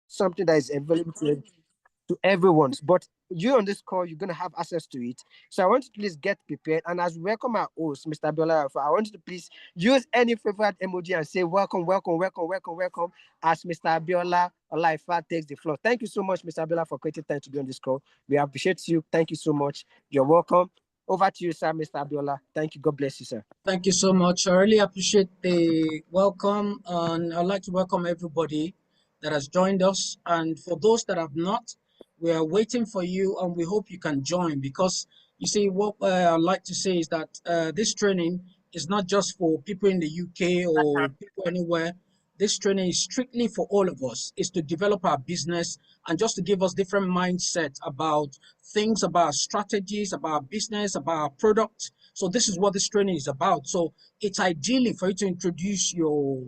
something that is available to everyone. But you on this call, you're gonna have access to it. So I want you to please get prepared. And as we welcome our host, Mr. Biola Alpha, I want you to please use any favorite emoji and say welcome, welcome, welcome, welcome, welcome as Mr. Biola Alpha takes the floor. Thank you so much, Mr. Biola, for creating time to be on this call. We appreciate you. Thank you so much. You're welcome. Over to you, sir, Mr. Abiola. Thank you. God bless you, sir. Thank you so much. I really appreciate the welcome, and I'd like to welcome everybody that has joined us. And for those that have not, we are waiting for you, and we hope you can join because you see, what I'd like to say is that this training is not just for people in the UK or people anywhere. This training is strictly for all of us. It's to develop our business and just to give us different mindsets about things, about strategies, about business, about product. So this is what this training is about. So it's ideally for you to introduce your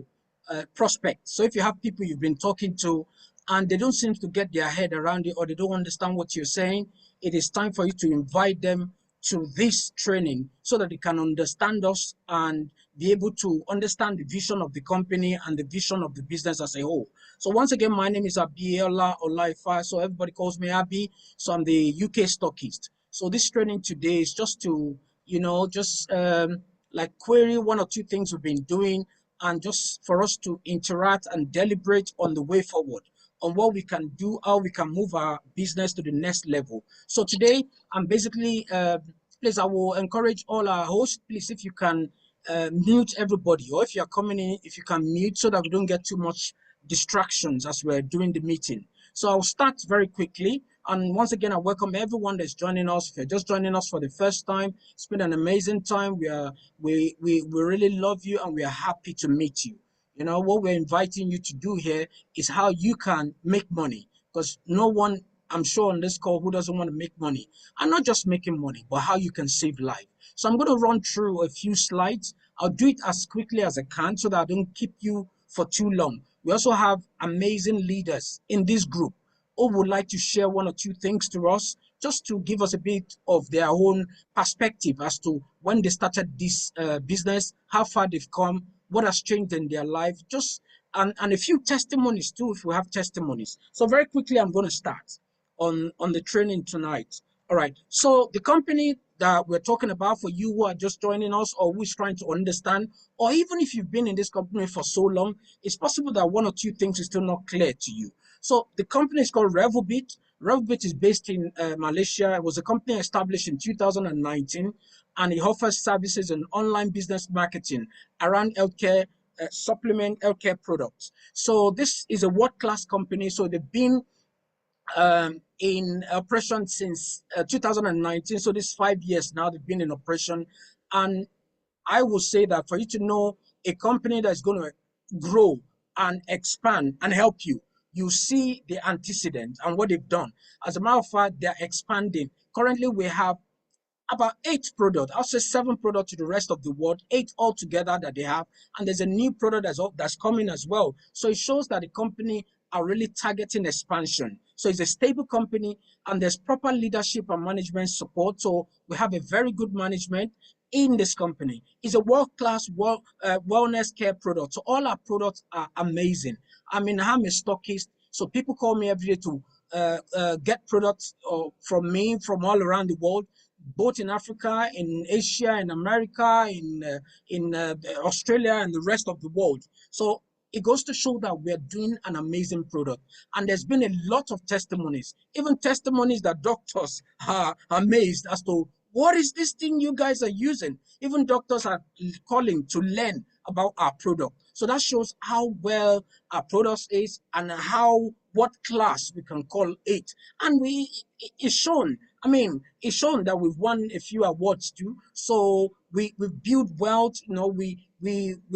prospects. So if you have people you've been talking to and they don't seem to get their head around it or they don't understand what you're saying, it is time for you to invite them to this training so that they can understand us and be able to understand the vision of the company and the vision of the business as a whole. So once again, my name is Abiola Olaifa. So everybody calls me Abi. So I'm the UK stockist. So this training today is just to, just like query one or two things we've been doing and just for us to interact and deliberate on the way forward on what we can do, how we can move our business to the next level. So today, I'm basically, please, I will encourage all our hosts, please, if you can mute everybody, or if you're coming in, if you can mute so that we don't get too much distractions as we're doing the meeting. So I'll start very quickly. And once again, I welcome everyone that's joining us. If you're just joining us for the first time, it's been an amazing time. We really love you and we are happy to meet you. You know, what we're inviting you to do here is how you can make money because no one, I'm sure, on this call who doesn't want to make money. And not just making money, but how you can save life. So I'm going to run through a few slides. I'll do it as quickly as I can so that I don't keep you for too long. We also have amazing leaders in this group who would like to share one or two things to us just to give us a bit of their own perspective as to when they started this business, how far they've come, what has changed in their life, just and a few testimonies too, if we have testimonies. So very quickly, I'm going to start on the training tonight. All right. So the company that we're talking about for you who are just joining us or who's trying to understand, or even if you've been in this company for so long, it's possible that one or two things is still not clear to you. So the company is called Revobit. Revobit is based in Malaysia. It was a company established in 2019, and it offers services in online business marketing around healthcare, supplement healthcare products. So this is a world-class company. So they've been in operation since 2019. So this 5 years now they've been in operation. And I will say that for you to know a company that's going to grow and expand and help you, you see the antecedent and what they've done. As a matter of fact, they're expanding. Currently, we have about 8 products. I'll say 7 products to the rest of the world, 8 altogether that they have. And there's a new product that's coming as well. So it shows that the company are really targeting expansion. So it's a stable company and there's proper leadership and management support. So we have a very good management in this company. It's a world-class wellness care product. So all our products are amazing. I mean, I'm a stockist. So people call me every day to get products from me from all around the world, both in Africa, in Asia, in America, in Australia, and the rest of the world. So it goes to show that we're doing an amazing product. And there's been a lot of testimonies, even testimonies that doctors are amazed as to what is this thing you guys are using? Even doctors are calling to learn about our product. So that shows how well our product is and how what class we can call it. And it's shown. I mean, it's shown that we've won a few awards too. So we've built wealth. You know, we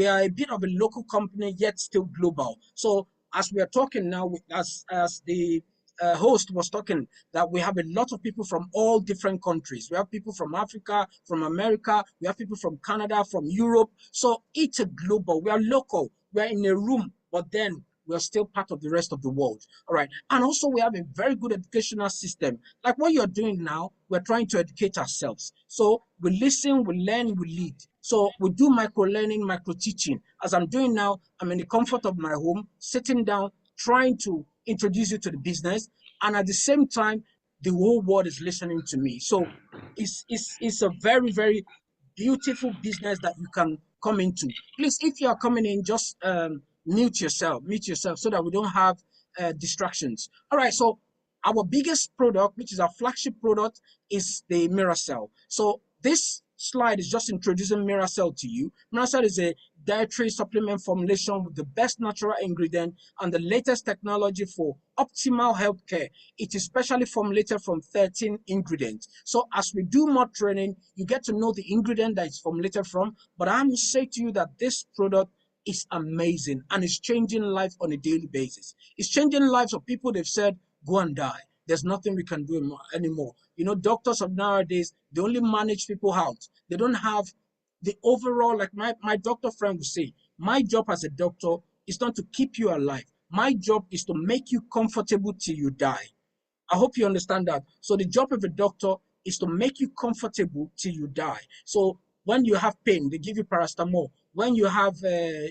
are a bit of a local company yet still global. So as we are talking now, as the host was talking, that we have a lot of people from all different countries. We have people from Africa, from America, we have people from Canada, from Europe. So it's a global. We are local. We are in a room, but then we are still part of the rest of the world. All right. And also we have a very good educational system. Like what you're doing now, we're trying to educate ourselves. So we listen, we learn, we lead. So we do micro learning, micro teaching. As I'm doing now, I'm in the comfort of my home, sitting down, trying to introduce you to the business, and at the same time, the whole world is listening to me. So it's a very, very beautiful business that you can come into. Please, if you are coming in, just mute yourself so that we don't have distractions. All right, so our biggest product, which is our flagship product, is the Miracell. So this slide is just introducing Miracell to you. Miracell is a dietary supplement formulation with the best natural ingredient and the latest technology for optimal healthcare. It is specially formulated from 13 ingredients. So as we do more training, you get to know the ingredient that it's formulated from. But I must say to you that this product is amazing and it's changing life on a daily basis. It's changing lives of people. They've said, go and die. There's nothing we can do anymore. You know, doctors of nowadays, they only manage people out. They don't have the overall, like my doctor friend would say, my job as a doctor is not to keep you alive. My job is to make you comfortable till you die. I hope you understand that. So the job of a doctor is to make you comfortable till you die. So when you have pain, they give you paracetamol. When you have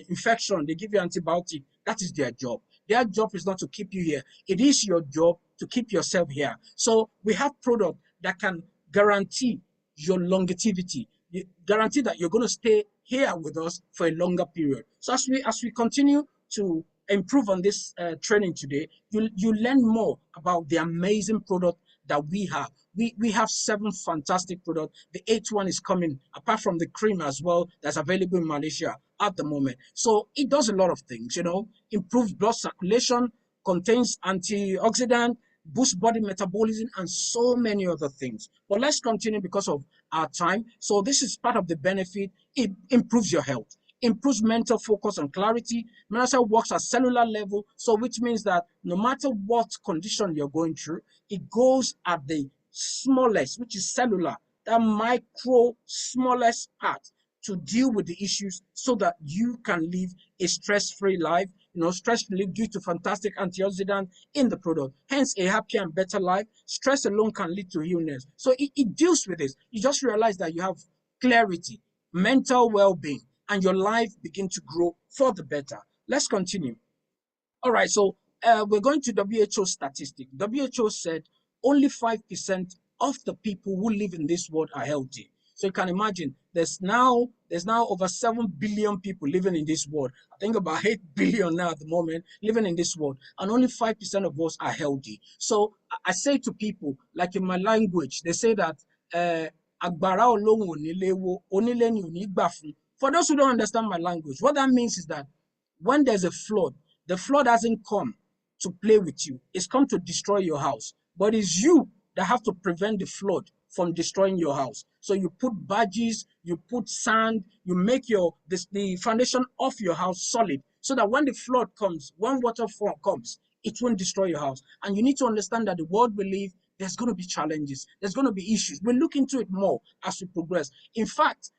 infection, they give you antibiotic. That is their job. Their job is not to keep you here. It is your job to keep yourself here. So we have product that can guarantee your longevity. Guarantee that you're going to stay here with us for a longer period. So as we continue to improve on this training today, you learn more about the amazing product that we have. We have 7 fantastic products. The 8th one is coming, apart from the cream as well, that's available in Malaysia at the moment. So it does a lot of things, you know, improves blood circulation, contains antioxidant, boosts body metabolism, and so many other things. But let's continue because of our time. So this is part of the benefit. It improves your health, improves mental focus and clarity. Miracell works at cellular level, so which means that no matter what condition you're going through, it goes at the smallest, which is cellular, that micro smallest part to deal with the issues so that you can live a stress-free life, you know, stress-free due to fantastic antioxidant in the product. Hence, a happier and better life. Stress alone can lead to illness. So it deals with this. You just realize that you have clarity, mental well-being, and your life begin to grow for the better. Let's continue. All right, so we're going to WHO statistic. WHO said only 5% of the people who live in this world are healthy. So you can imagine there's now over 7 billion people living in this world. I think about 8 billion now at the moment living in this world, and only 5% of us are healthy. So I say to people, like in my language, they say that agbára Ọlọ́run ò nílé wó, onílé ni ò ní gbà fún. For those who don't understand my language, what that means is that when there's a flood, the flood hasn't come to play with you. It's come to destroy your house. But it's you that have to prevent the flood from destroying your house. So you put badges, you put sand, you make the foundation of your house solid so that when the flood comes, when waterfall comes, it won't destroy your house. And you need to understand that the world we live, there's going to be challenges. There's going to be issues. We'll look into it more as we progress. In fact,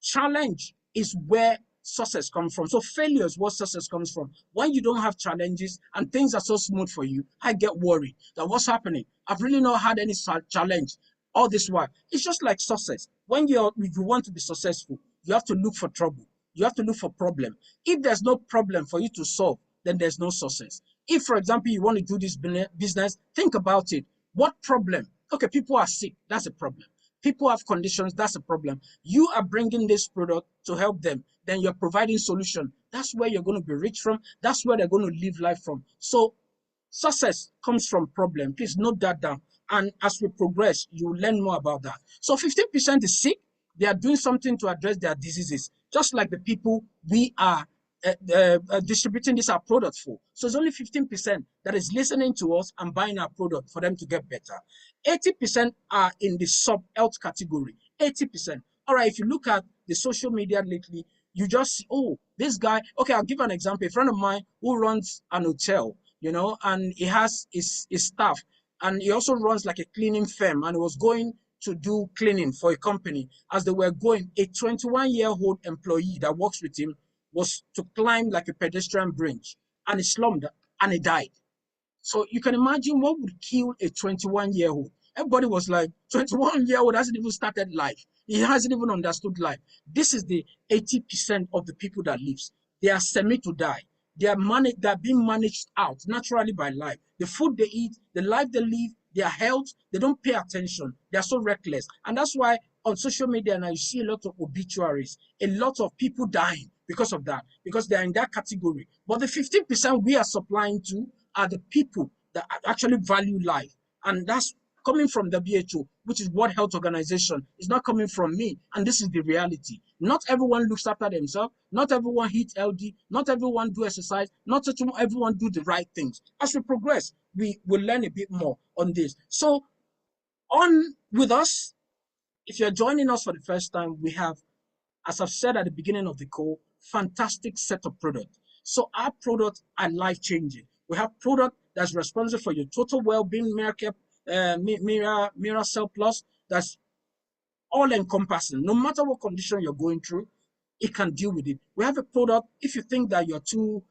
challenge is where success comes from. So failure is what success comes from. When you don't have challenges and things are so smooth for you, I get worried that what's happening? I've really not had any challenge all this while. It's just like success. If you want to be successful, you have to look for trouble. You have to look for problem. If there's no problem for you to solve, then there's no success. If, for example, you want to do this business, think about it. What problem? Okay, people are sick. That's a problem. People have conditions. That's a problem. You are bringing this product to help them. Then you're providing solution. That's where you're going to be rich from. That's where they're going to live life from. So success comes from problem. Please note that down. And as we progress, you learn more about that. So 15% is sick. They are doing something to address their diseases, just like the people we are distributing this our product for. So it's only 15% that is listening to us and buying our product for them to get better. 80% are in the sub-health category. 80%. All right, if you look at the social media lately, you just see, oh, this guy. Okay, I'll give an example. A friend of mine who runs an hotel, you know, and he has his staff, and he also runs like a cleaning firm, and he was going to do cleaning for a company. As they were going, a 21-year-old employee that works with him was to climb like a pedestrian bridge, and he slumped and he died. So you can imagine what would kill a 21-year-old. Everybody was like, 21-year-old hasn't even started life. He hasn't even understood life. This is the 80% of the people that lives. They are semi to die. they're being managed out naturally by life. The food they eat, the life they live, their health, they don't pay attention. They're so reckless. And that's why on social media now you see a lot of obituaries, a lot of people dying because of that, because they're in that category. But the 15% we are supplying to are the people that actually value life. And that's coming from WHO, which is World Health Organization. It's not coming from me. And this is the reality. Not everyone looks after themselves. Not everyone eats healthy. Not everyone do exercise. Not everyone do the right things. As we progress, we will learn a bit more on this. So on with us. If you're joining us for the first time, we have, as I've said at the beginning of the call, fantastic set of products. So our products are life-changing. We have product that's responsible for your total well-being, Miracell Plus, that's all encompassing. No matter what condition you're going through, it can deal with it. We have a product. If you think that you're too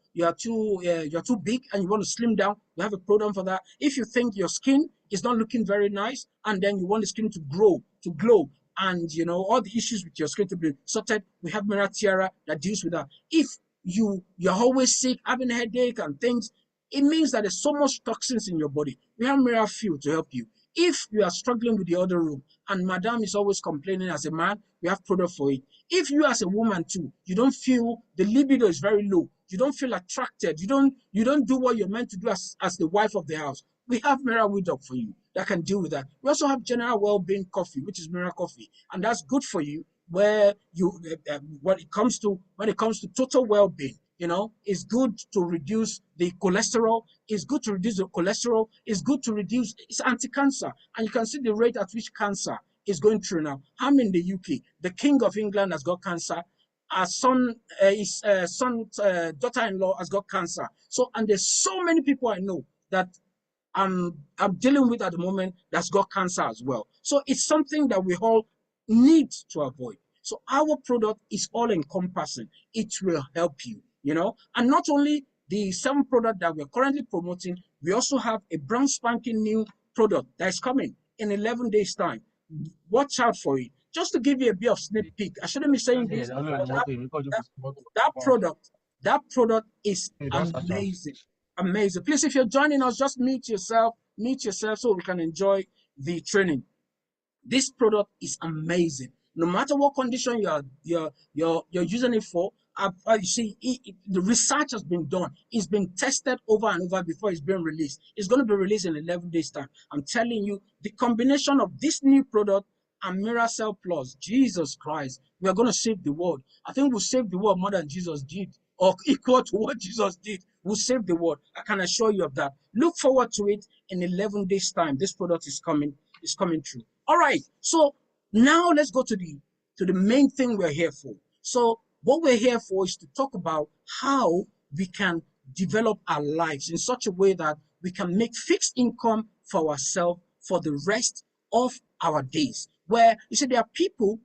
big and you want to slim down, we have a product for that. If you think your skin is not looking very nice and then you want the skin to grow, to glow, and all the issues with your skin to be sorted, we have Mira Tiara that deals with that. If you're always sick, having a headache and things, it means that there's so much toxins in your body. We have Mira Fuel to help you. If you are struggling with the other room and madam is always complaining as a man, we have product for it. If you as a woman too, you don't feel the libido is very low, you don't feel attracted, you don't do what you're meant to do as the wife of the house, we have Mira Widow for you that can deal with that. We also have General Well-being Coffee, which is Mira Coffee, and that's good for you where when it comes to total well-being. It's good to reduce the cholesterol. It's good to reduce the cholesterol. It's good to reduce. It's anti-cancer, and you can see the rate at which cancer is going through now. I'm in the UK. The King of England has got cancer. Our son, his daughter-in-law has got cancer. So, and there's so many people I know that I'm dealing with at the moment that's got cancer as well. So it's something that we all need to avoid. So our product is all encompassing. It will help you. And not only the 7 product that we're currently promoting, we also have a brand spanking new product that is coming in 11 days time. Watch out for it. Just to give you a bit of sneak peek, I shouldn't be saying this, but that product is amazing. Amazing. Please, if you're joining us, just mute yourself so we can enjoy the training. This product is amazing. No matter what condition you're using it for, you see, the research has been done. It's been tested over and over before it's being released. It's going to be released in 11 days' time. I'm telling you, the combination of this new product and Miracell Plus, Jesus Christ, we are going to save the world. I think we'll save the world more than Jesus did, or equal to what Jesus did. We'll save the world. I can assure you of that. Look forward to it in 11 days' time. This product is coming through. All right. So now let's go to the main thing we're here for. So what we're here for is to talk about how we can develop our lives in such a way that we can make fixed income for ourselves for the rest of our days. Where you see, there are people,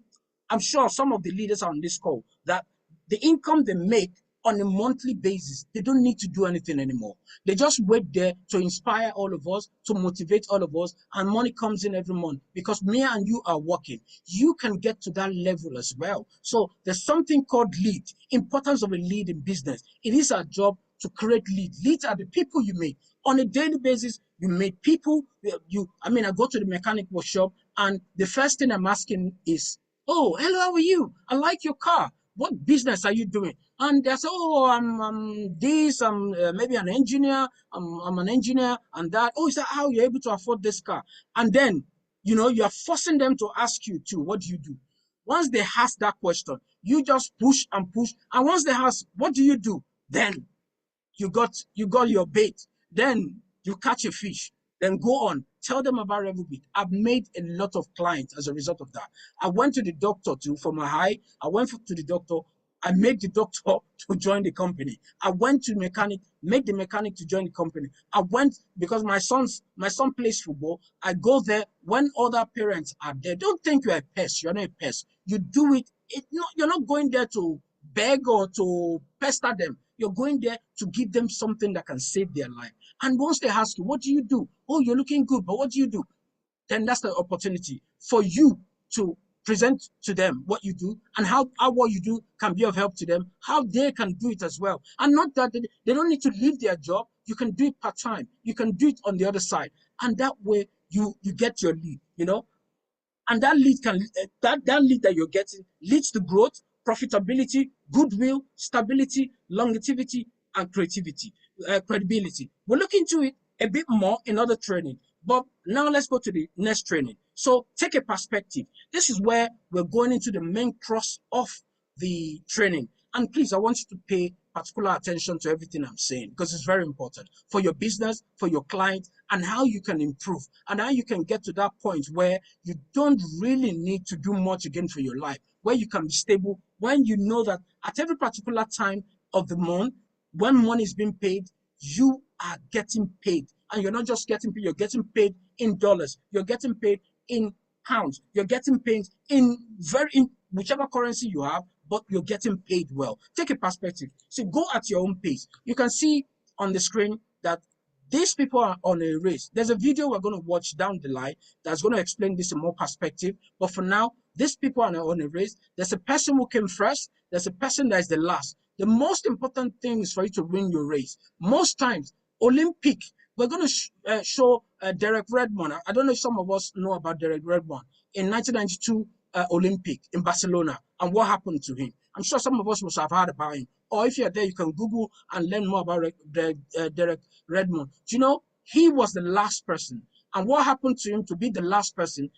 I'm sure some of the leaders on this call, that the income they make on a monthly basis, they don't need to do anything anymore. They just wait there to inspire all of us, to motivate all of us, and money comes in every month because me and you are working. You can get to that level as well. So there's something called lead, importance of a lead in business. It is our job to create lead. Leads are the people you meet. On a daily basis, you meet people. I go to the mechanic workshop, and the first thing I'm asking is, oh, hello, how are you? I like your car. What business are you doing? And they say, oh, I'm this, I'm maybe an engineer, I'm an engineer and that. Oh, is that how you're able to afford this car? And then, you're forcing them to ask you too, what do you do? Once they ask that question, you just push and push. And once they ask, what do you do? Then you got your bait. Then you catch a fish. Then go on. Tell them about Revobit. I've made a lot of clients as a result of that. I went to the doctor too for my eye. I went to the doctor. I made the doctor to join the company. I went to the mechanic, made the mechanic to join the company. I went because my son plays football. I go there when other parents are there. Don't think you're a pest. You're not a pest. You do it. You're not going there to beg or to pester them. You're going there to give them something that can save their life. And once they ask you, what do you do? Oh, you're looking good, but what do you do? Then that's the opportunity for you to present to them what you do and how what you do can be of help to them, how they can do it as well. And not that they don't need to leave their job. You can do it part-time. You can do it on the other side. And that way you get your lead, and that lead can that lead that you're getting leads to growth, profitability, goodwill, stability, longevity, and credibility. We'll look into it a bit more in other training, but now let's go to the next training. So take a perspective. This is where we're going into the main cross of the training. And please, I want you to pay particular attention to everything I'm saying because it's very important for your business, for your client, and how you can improve and how you can get to that point where you don't really need to do much again for your life, where you can be stable, when you know that at every particular time of the month, when money is being paid, you are getting paid. And you're not just getting paid, you're getting paid in dollars, you're getting paid in pounds, you're getting paid in whichever currency you have, but you're getting paid well. Take a perspective. So go at your own pace. You can see on the screen that these people are on a race. There's a video we're going to watch down the line that's going to explain this in more perspective. But for now, these people are on a race. There's a person who came first. There's a person that is the last. The most important thing is for you to win your race. Most times, Olympic, we're going to show Derek Redmond. I don't know if some of us know about Derek Redmond in 1992 Olympic in Barcelona and what happened to him. I'm sure some of us must have heard about him. Or if you're there, you can Google and learn more about Derek Redmond. Do you know, he was the last person. And what happened to him to be the last person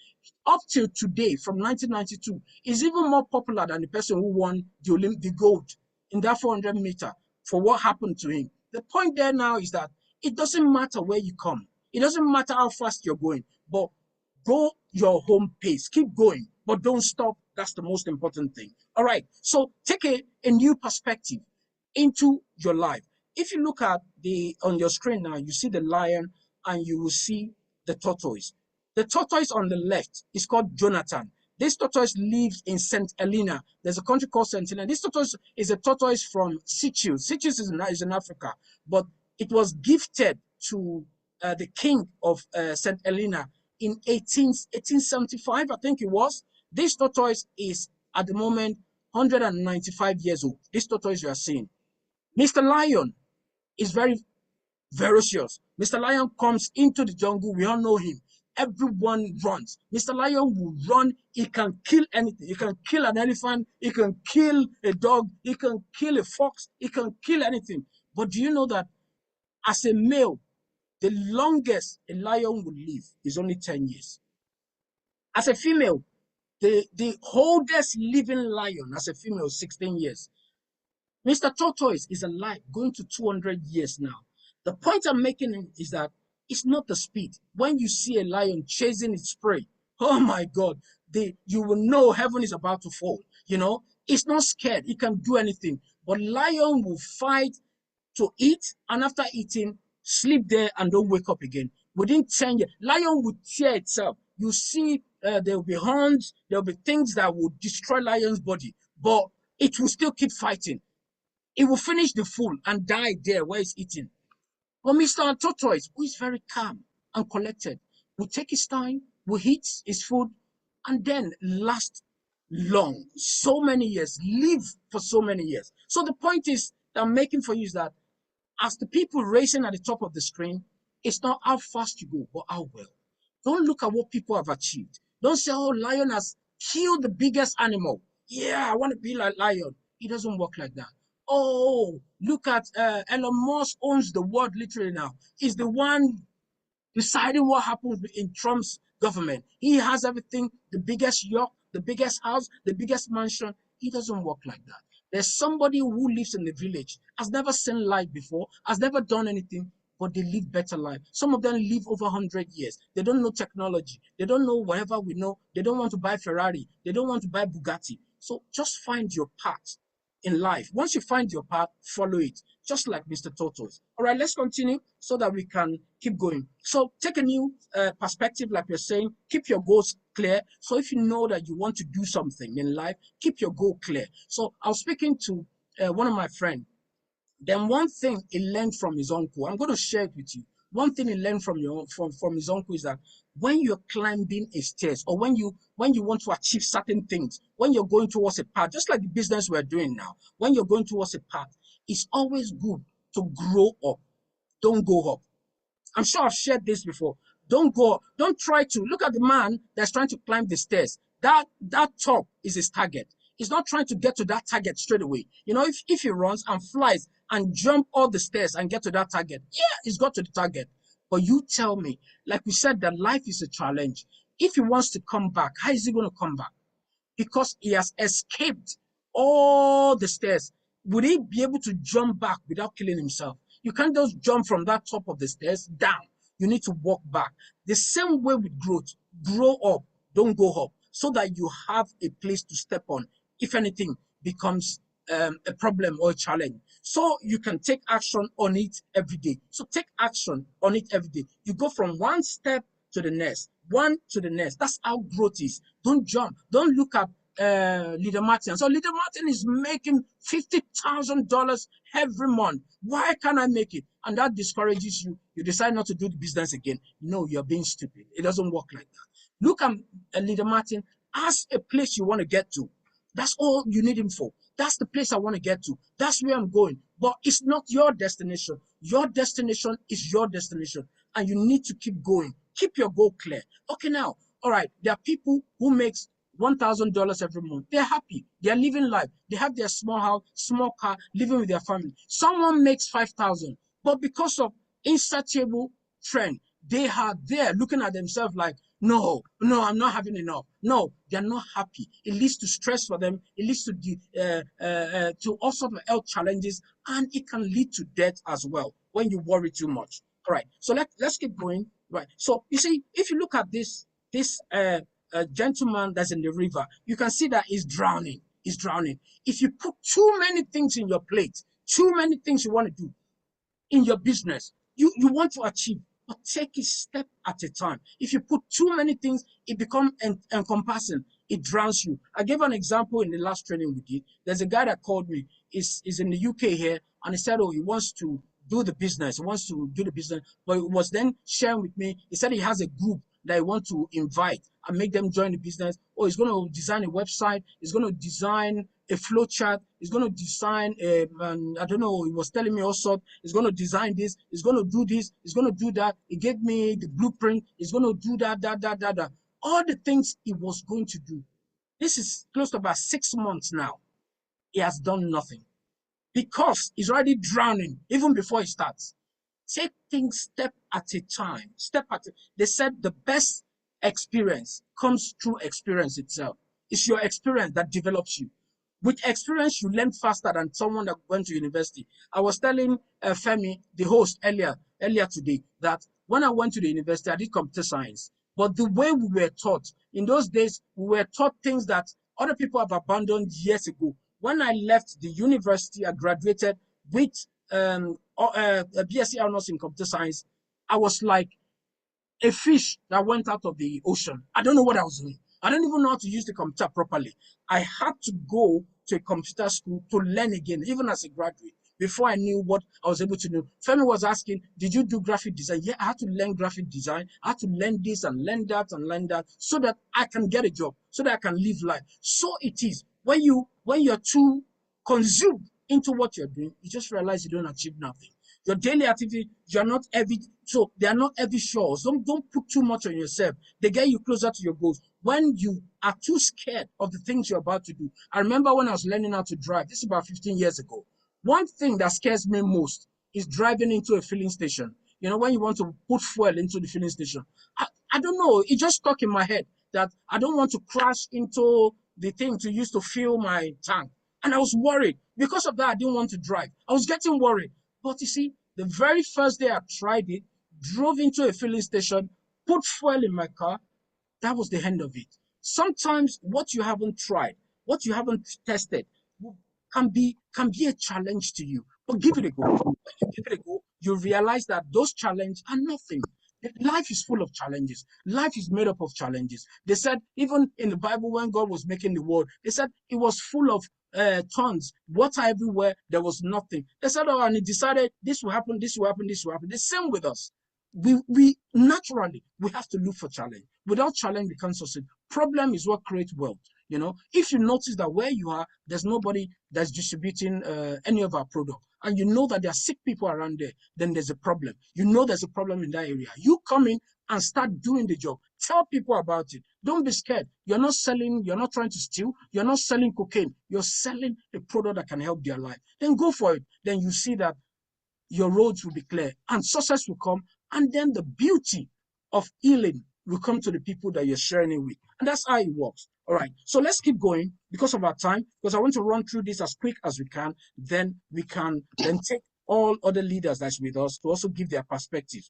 up till today from 1992 is even more popular than the person who won the gold in that 400 meter for what happened to him. The point there now is that it doesn't matter where you come. It doesn't matter how fast you're going, but go your home pace. Keep going, but don't stop. That's the most important thing. All right. So take a new perspective into your life. If you look at on your screen now, you see the lion and you will see the tortoise. The tortoise on the left is called Jonathan. This tortoise lives in St. Helena. There's a country called St. Helena. This tortoise is a tortoise from Seychelles. Seychelles is in Africa, but it was gifted to the king of St. Helena in 1875, I think it was. This tortoise is at the moment 195 years old. This tortoise you are seeing. Mr. Lion is very ferocious. Mr. Lion comes into the jungle. We all know him. Everyone runs. Mr. Lion will run. He can kill anything. He can kill an elephant. He can kill a dog. He can kill a fox. He can kill anything. But do you know that as a male, the longest a lion will live is only 10 years. As a female, the oldest living lion as a female is 16 years. Mr. Tortoise is alive, going to 200 years now. The point I'm making is that it's not the speed. When you see a lion chasing its prey, oh my God, you will know heaven is about to fall. It's not scared. It can do anything. But lion will fight to eat, and after eating, sleep there and don't wake up again. Within 10 years, lion will tear itself. You see, there will be horns, there will be things that will destroy lion's body, but it will still keep fighting. It will finish the food and die there where it's eating. But Mr. Tortoise, who is very calm and collected, will take his time, will eat his food, and then last long, so many years, live for so many years. So the point is that I'm making for you is that as the people racing at the top of the screen, it's not how fast you go, but how well. Don't look at what people have achieved. Don't say, oh, lion has killed the biggest animal. Yeah, I want to be like lion. It doesn't work like that. Oh, look at Elon Musk owns the world literally now. He's the one deciding what happens in Trump's government. He has everything, the biggest yacht, the biggest house, the biggest mansion. It doesn't work like that. There's somebody who lives in the village, has never seen light before, has never done anything, but they live better life. Some of them live over 100 years. They don't know technology. They don't know whatever we know. They don't want to buy Ferrari. They don't want to buy Bugatti. So just find your path in life. Once you find your path, follow it, just like Mr. Tortoise. All right, let's continue so that we can keep going. So take a new perspective, like we're saying, keep your goals clear. So if you know that you want to do something in life, keep your goal clear. So I was speaking to one of my friends. Then one thing he learned from his uncle, I'm going to share it with you. one thing he learned from his uncle is that when you're climbing a stairs, or when you want to achieve certain things, when you're going towards a path, just like the business we're doing now, when you're going towards a path, it's always good to grow up. Don't go up. I'm sure I've shared this before. Don't go. Don't try to look at the man that's trying to climb the stairs. That top is his target. He's not trying to get to that target straight away. You know, if he runs and flies and jump all the stairs and get to that target, yeah, he's got to the target. But you tell me, like we said, that life is a challenge. If he wants to come back, how is he going to come back? Because he has escaped all the stairs. Would he be able to jump back without killing himself? You can't just jump from that top of the stairs down. You need to walk back. The same way with growth. Grow up, don't go up, so that you have a place to step on if anything becomes a problem or a challenge. So you can take action on it every day. So take action on it every day. You go from one step to the next, one to the next. That's how growth is. Don't jump. Don't look at Leader Martin. So Leader Martin is making $50,000 every month. Why can't I make it? And that discourages you. You decide not to do the business again. No, you're being stupid. It doesn't work like that. Look at Leader Martin as a place you want to get to. That's all you need him for. That's the place I want to get to. That's where I'm going. But it's not your destination. Your destination is your destination. And you need to keep going. Keep your goal clear. Okay, now, all right, there are people who makes $1,000 every month. They're happy. They're living life. They have their small house, small car, living with their family. Someone makes 5,000, but because of insatiable trend, they are there looking at themselves like, no, no, I'm not having enough. No, they're not happy. It leads to stress for them. It leads to all sorts of health challenges, and it can lead to death as well when you worry too much. All right. So let's keep going. Right. So you see, if you look at this gentleman that's in the river, you can see that he's drowning. He's drowning. If you put too many things in your plate, too many things you want to do in your business, you want to achieve, but take it step at a time. If you put too many things, it becomes encompassing. It drowns you. I gave an example in the last training we did. There's a guy that called me. Is in the UK here, and he said, oh, he wants to do the business. He wants to do the business, but he was then sharing with me. He said he has a group that he wants to invite and make them join the business. Or he's going to design a website. He's going to design a flow chart. He's going to design I don't know. He was telling me also he's going to design this. He's going to do this. He's going to do that. He gave me the blueprint. He's going to do that. All the things he was going to do. This is close to about 6 months now. He has done nothing because he's already drowning even before he starts. Take things step at a time. Step at a, they said the best experience comes through experience itself. It's your experience that develops you. With experience, you learn faster than someone that went to university. I was telling Femi, the host, earlier today, that when I went to the university, I did computer science. But the way we were taught in those days, we were taught things that other people have abandoned years ago. When I left the university, I graduated with a BSc honors in computer science. I was like a fish that went out of the ocean. I don't know what I was doing. I don't even know how to use the computer properly. I had to go to a computer school to learn again, even as a graduate, before I knew what I was able to do. Femi was asking, did you do graphic design? Yeah, I had to learn graphic design. I had to learn this and learn that and learn that so that I can get a job, so that I can live life. So it is when you're too consumed into what you're doing, you just realize you don't achieve nothing. Your daily activity, you're not heavy, so they are not heavy shores. Don't put too much on yourself. They get you closer to your goals. When you are too scared of the things you're about to do. I remember when I was learning how to drive, this is about 15 years ago. One thing that scares me most is driving into a filling station. You know, when you want to put fuel into the filling station. I don't know, it just stuck in my head that I don't want to crash into the thing to use to fill my tank. And I was worried. Because of that, I didn't want to drive. I was getting worried. But you see, the very first day I tried it, drove into a filling station, put fuel in my car, that was the end of it. Sometimes what you haven't tried, what you haven't tested, can be a challenge to you. But give it a go. When you give it a go, you realize that those challenges are nothing. Life is full of challenges. Life is made up of challenges. They said, even in the Bible, when God was making the world, they said it was full of tons, water everywhere. There was nothing. They said, oh, and he decided this will happen, this will happen, this will happen. The same with us. we naturally we have to look for challenge. Without challenge, we can't succeed. Problem is what creates wealth. If you notice that where you are, there's nobody that's distributing any of our product, and you know that there are sick people around there, then there's a problem. There's a problem in that area. You come in and start doing the job. Tell people about it. Don't be scared. You're not selling, you're not trying to steal, you're not selling cocaine. You're selling a product that can help their life. Then go for it. Then you see that your roads will be clear and success will come. And then the beauty of healing will come to the people that you're sharing it with. And that's how it works. All right. So let's keep going because of our time, because I want to run through this as quick as we can. Then we can then take all other leaders that's with us to also give their perspective.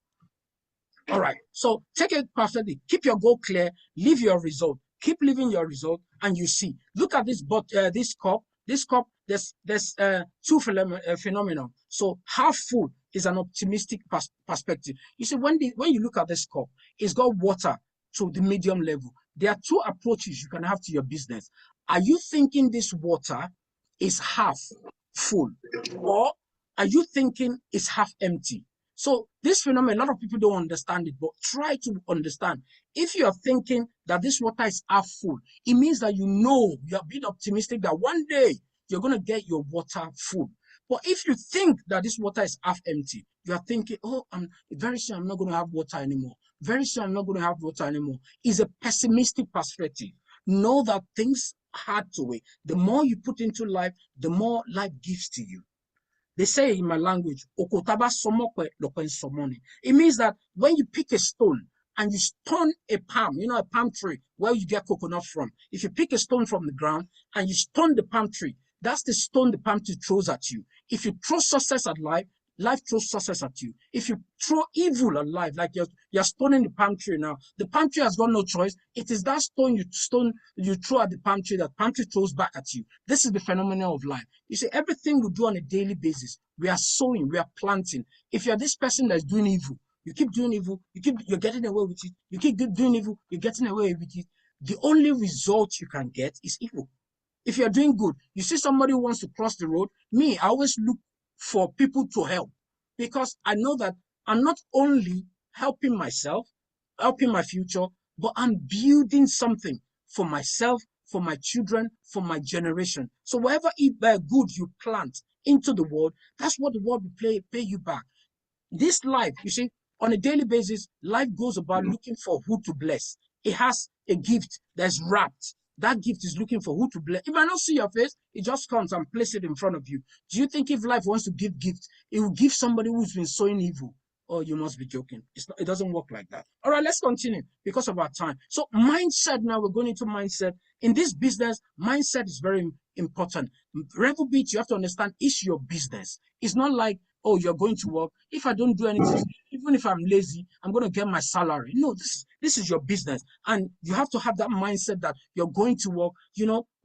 All right. So take it perfectly. Keep your goal clear. Leave your result. Keep living your result, and you see. Look at this, this cup. This cup. There's two phenomena. So half full is an optimistic perspective. You see, when you look at this cup, it's got water to the medium level. There are two approaches you can have to your business. Are you thinking this water is half full, or are you thinking it's half empty? So this phenomenon, a lot of people don't understand it, but try to understand. If you are thinking that this water is half full, it means that you are being optimistic that one day you're going to get your water full. But if you think that this water is half empty, you are thinking, oh, very soon I'm not going to have water anymore. Very soon I'm not going to have water anymore. It's a pessimistic perspective. Know that things hard to wait. The more you put into life, the more life gives to you. They say in my language, okotaba somokwe lopen somoni. It means that when you pick a stone and you stone a palm, a palm tree where you get coconut from. If you pick a stone from the ground and you stone the palm tree, that's the stone the palm tree throws at you. If you throw success at life, life throws success at you. If you throw evil at life, like you're stoning the palm tree now, the palm tree has got no choice. It is that stone you throw at the palm tree that palm tree throws back at you. This is the phenomenon of life. You see, everything we do on a daily basis, we are sowing, we are planting. If you're this person that's doing evil, you keep doing evil, you're getting away with it. You keep doing evil, you're getting away with it. The only result you can get is evil. If you're doing good, you see somebody who wants to cross the road, I always look for people to help, because I know that I'm not only helping myself, helping my future, but I'm building something for myself, for my children, for my generation. So whatever good you plant into the world, that's what the world will pay you back. This life, you see, on a daily basis, life goes about looking for who to bless. It has a gift that's wrapped. That gift is looking for who to bless. It might not see your face, it just comes and places it in front of you. Do you think if life wants to give gifts, it will give somebody who's been sowing evil? Oh, you must be joking. It doesn't work like that. All right, let's continue because of our time. So mindset, now we're going into mindset. In this business, mindset is very important. Revelbeat, you have to understand, it's your business. It's not like, oh, you're going to work. If I don't do anything, even if I'm lazy, I'm going to get my salary. No, this is your business. And you have to have that mindset that you're going to work,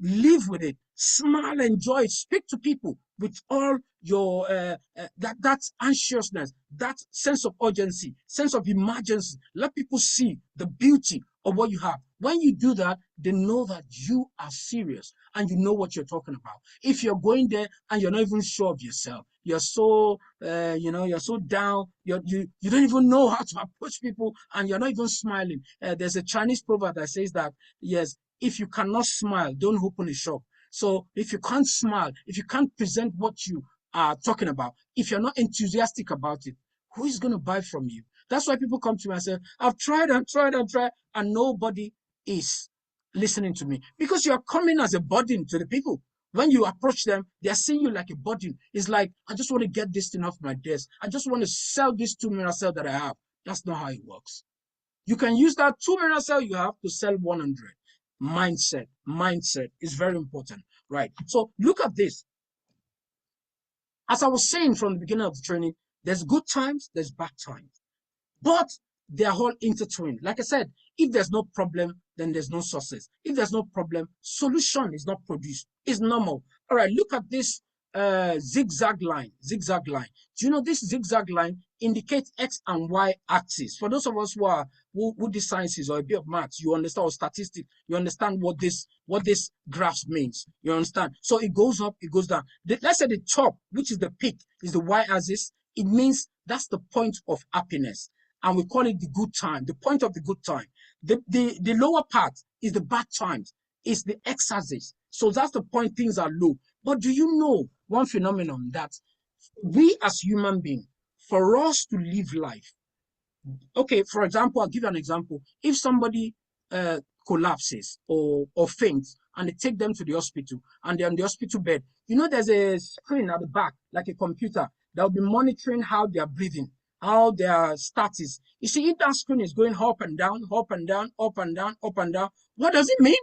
live with it, smile, enjoy it, speak to people with all your that anxiousness, that sense of urgency, sense of emergency. Let people see the beauty of what you have. When you do that, they know that you are serious and you know what you're talking about. If you're going there and you're not even sure of yourself, you're so you're so down, you don't even know how to approach people, and you're not even smiling. There's a Chinese proverb that says that, yes, if you cannot smile, don't open a shop. So if you can't smile, if you can't present what you are talking about, if you're not enthusiastic about it, who is going to buy from you? That's why people come to me and say, I've tried, and nobody is listening to me, because you're coming as a burden to the people. When you approach them, they're seeing you like a burden. It's like, I just want to get this thing off my desk. I just want to sell this 2 Miracell that I have. That's not how it works. You can use that 2 Miracell you have to sell 100. Mindset is very important, right? So look at this. As I was saying from the beginning of the training, there's good times, there's bad times, but they are all intertwined. Like I said, if there's no problem, then there's no success. If there's no problem, solution is not produced. It's normal. All right, look at this zigzag line. Zigzag line. Do you know this zigzag line indicates X and Y axis? For those of us who do sciences or a bit of maths, you understand, or statistics, you understand what this graph means. You understand? So it goes up, it goes down. Let's say the top, which is the peak, is the Y axis. It means that's the point of happiness. and we call it the good time, the point of the good time. The lower part is the bad times, is the excesses. So that's the point things are low. But do you know one phenomenon that we as human beings, for us to live life, okay, for example, I'll give you an example. If somebody collapses or faints and they take them to the hospital and they're on the hospital bed, you know, there's a screen at the back, like a computer, that will be monitoring how they are breathing, how their status. You see, if that screen is going up and down, up and down, up and down, up and down, what does it mean?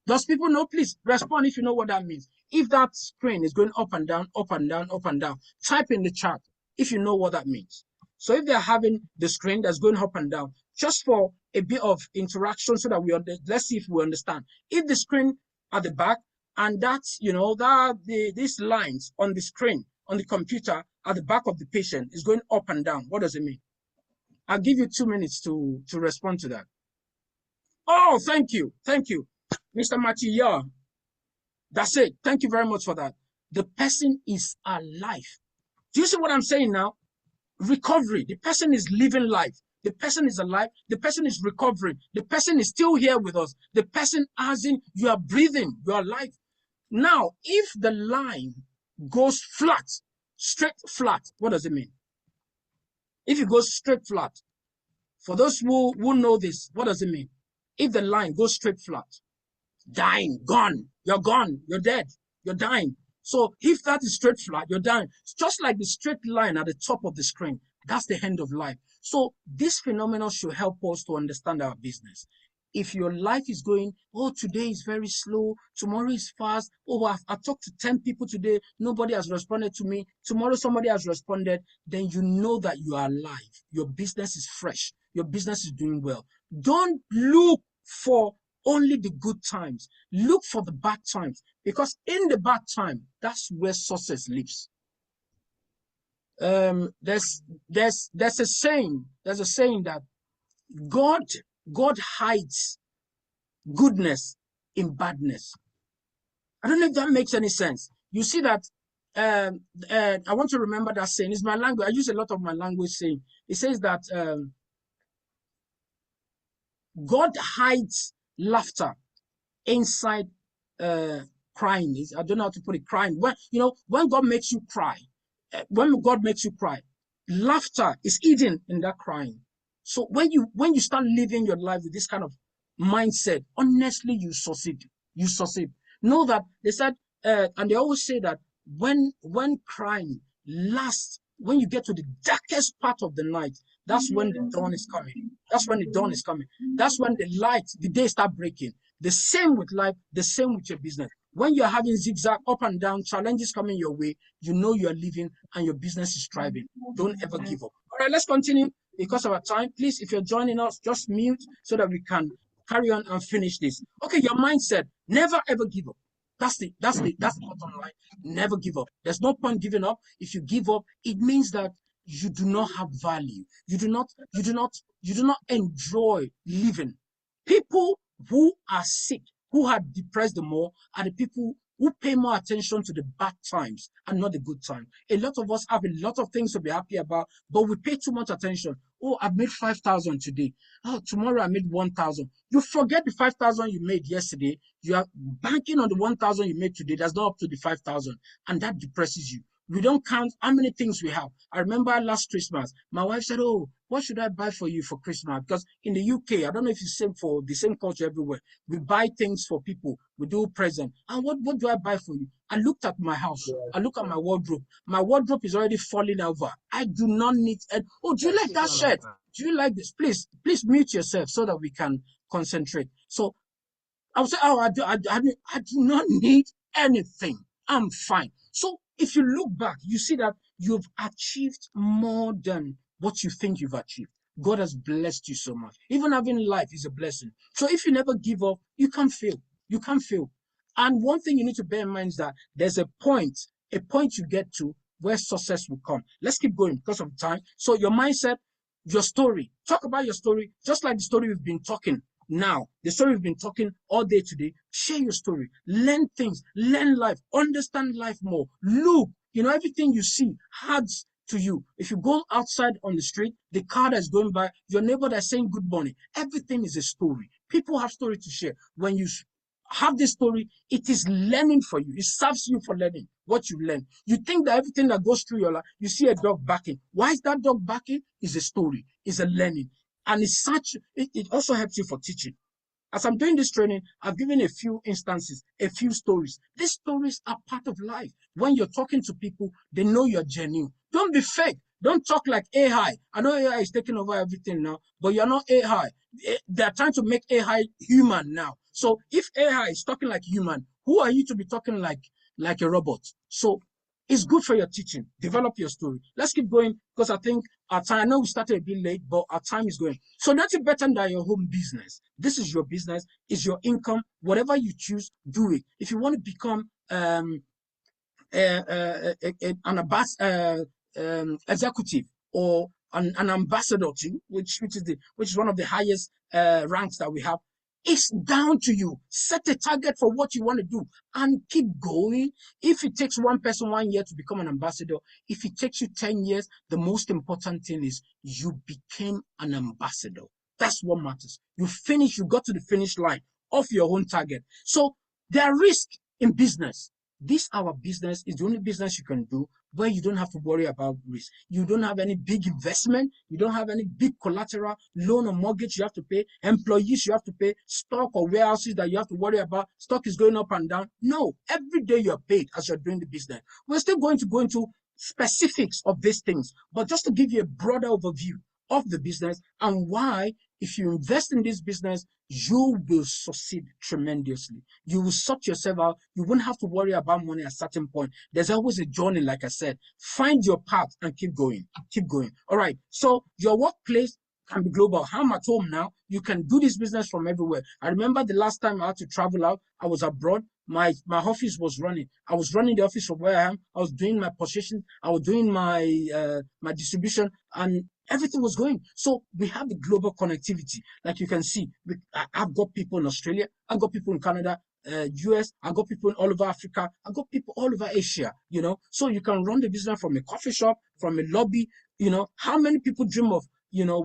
Does people know? Please respond if you know what that means. If that screen is going up and down, up and down, up and down, type in the chat if you know what that means. So if they're having the screen that's going up and down, just for a bit of interaction so that let's see if we understand. If the screen at the back and that's, you know, these lines on the screen, on the computer at the back of the patient is going up and down, what does it mean? I'll give you 2 minutes to respond to that. Oh, thank you. Thank you. Mr. Matthew, yeah, that's it. Thank you very much for that. The person is alive. Do you see what I'm saying now? Recovery. The person is living life. The person is alive. The person is recovering. The person is still here with us. The person, as in, you are breathing, you are alive. Now, if the line goes flat, straight flat, what does it mean? If it goes straight flat, for those who know this, what does it mean? If the line goes straight flat, dying, gone, you're dead, you're dying. So if that is straight flat, you're dying. It's just like the straight line at the top of the screen. That's the end of life. So this phenomenon should help us to understand our business. If your life is going, oh, today is very slow, tomorrow is fast, oh, I've talked to 10 people today, nobody has responded to me, tomorrow somebody has responded, then you know that you are alive. Your business is fresh. Your business is doing well. Don't look for only the good times. Look for the bad times, because in the bad time, that's where success lives. There's a saying that God hides goodness in badness. I don't know if that makes any sense. You see that I want to remember that saying. It's my language. I use a lot of my language saying. It says that God hides laughter inside crying. I don't know how to put it. Crying. When God makes you cry, laughter is hidden in that crying. So when you start living your life with this kind of mindset, honestly, you succeed. You succeed. Know that they said, and they always say that when crying lasts, when you get to the darkest part of the night, that's when the dawn is coming. That's when the dawn is coming. That's when the day start breaking. The same with life, the same with your business. When you're having zigzag up and down, challenges coming your way, you know you're living and your business is thriving. Don't ever give up. All right, let's continue because of our time. Please, if you're joining us, just mute so that we can carry on and finish this. Okay, your mindset, never ever give up. That's the bottom line. Never give up. There's no point giving up. If you give up, it means that you do not have value. You do not enjoy living. People who are sick, who are depressed the more, are the people who pay more attention to the bad times and not the good times. A lot of us have a lot of things to be happy about, but we pay too much attention. Oh, I've made 5,000 today. Oh, tomorrow I made 1,000. You forget the 5,000 you made yesterday. You are banking on the 1,000 you made today. That's not up to the 5,000, and that depresses you. We don't count how many things we have. I remember last Christmas, my wife said, oh, what should I buy for you for Christmas? Because in the UK, I don't know if it's the same for the same culture everywhere. We buy things for people. We do present. And what do I buy for you? I looked at my house. I look at my wardrobe. My wardrobe is already falling over. I do not need. Oh, do you like that shirt? Do you like this? Please mute yourself so that we can concentrate. So I would say, oh, I do not need anything. I'm fine. So if you look back, you see that you've achieved more than what you think you've achieved. God has blessed you so much. Even having life is a blessing. So if you never give up, you can't fail. You can't fail. And one thing you need to bear in mind is that there's a point you get to where success will come. Let's keep going because of time. So your mindset, your story. Talk about your story, just like the story we've been talking now. The story we've been talking all day today. Share your story. Learn things. Learn life. Understand life more. Look, everything you see has to you. If you go outside on the street, the car that's going by, your neighbor that's saying good morning, everything is a story. People have story to share. When you have this story, it is learning for you. It serves you for learning what you learn. You think that everything that goes through your life, you see a dog barking. Why is that dog barking? Is a story, is a learning. And it's such, it also helps you for teaching. As I'm doing this training, I've given a few instances, a few stories. These stories are part of life. When you're talking to people, they know you're genuine. Don't be fake. Don't talk like AI. I know AI is taking over everything now, but you're not AI. They're trying to make AI human now. So if AI is talking like human, who are you to be talking like a robot? So it's good for your teaching. Develop your story. Let's keep going because I think our time, I know we started a bit late, but our time is going. So nothing better than your home business. This is your business, is your income. Whatever you choose, do it. If you want to become an executive or an ambassador to, which is one of the highest ranks that we have. It's down to you. Set a target for what you want to do and keep going. If it takes one person 1 year to become an ambassador, if it takes you 10 years, the most important thing is you became an ambassador. That's what matters. You got to the finish line of your own target. So there are risks in business. This our business is the only business you can do where you don't have to worry about risk. You don't have any big investment. You don't have any big collateral, loan or mortgage you have to pay, employees you have to pay, stock or warehouses that you have to worry about. Stock is going up and down. No, every day you're paid as you're doing the business. We're still going to go into specifics of these things, but just to give you a broader overview of the business and why, if you invest in this business, you will succeed tremendously. You will sort yourself out. You won't have to worry about money at a certain point. There's always a journey, like I said. Find your path and keep going. Keep going. All right. So your workplace can be global. I'm at home now. You can do this business from everywhere. I remember the last time I had to travel out, I was abroad. My office was running. I was running the office from where I am. I was doing my position. I was doing my distribution, and everything was going. So we have the global connectivity. Like you can see, I've got people in Australia. I've got people in Canada, US. I've got people all over Africa. I've got people all over Asia, So you can run the business from a coffee shop, from a lobby. How many people dream of,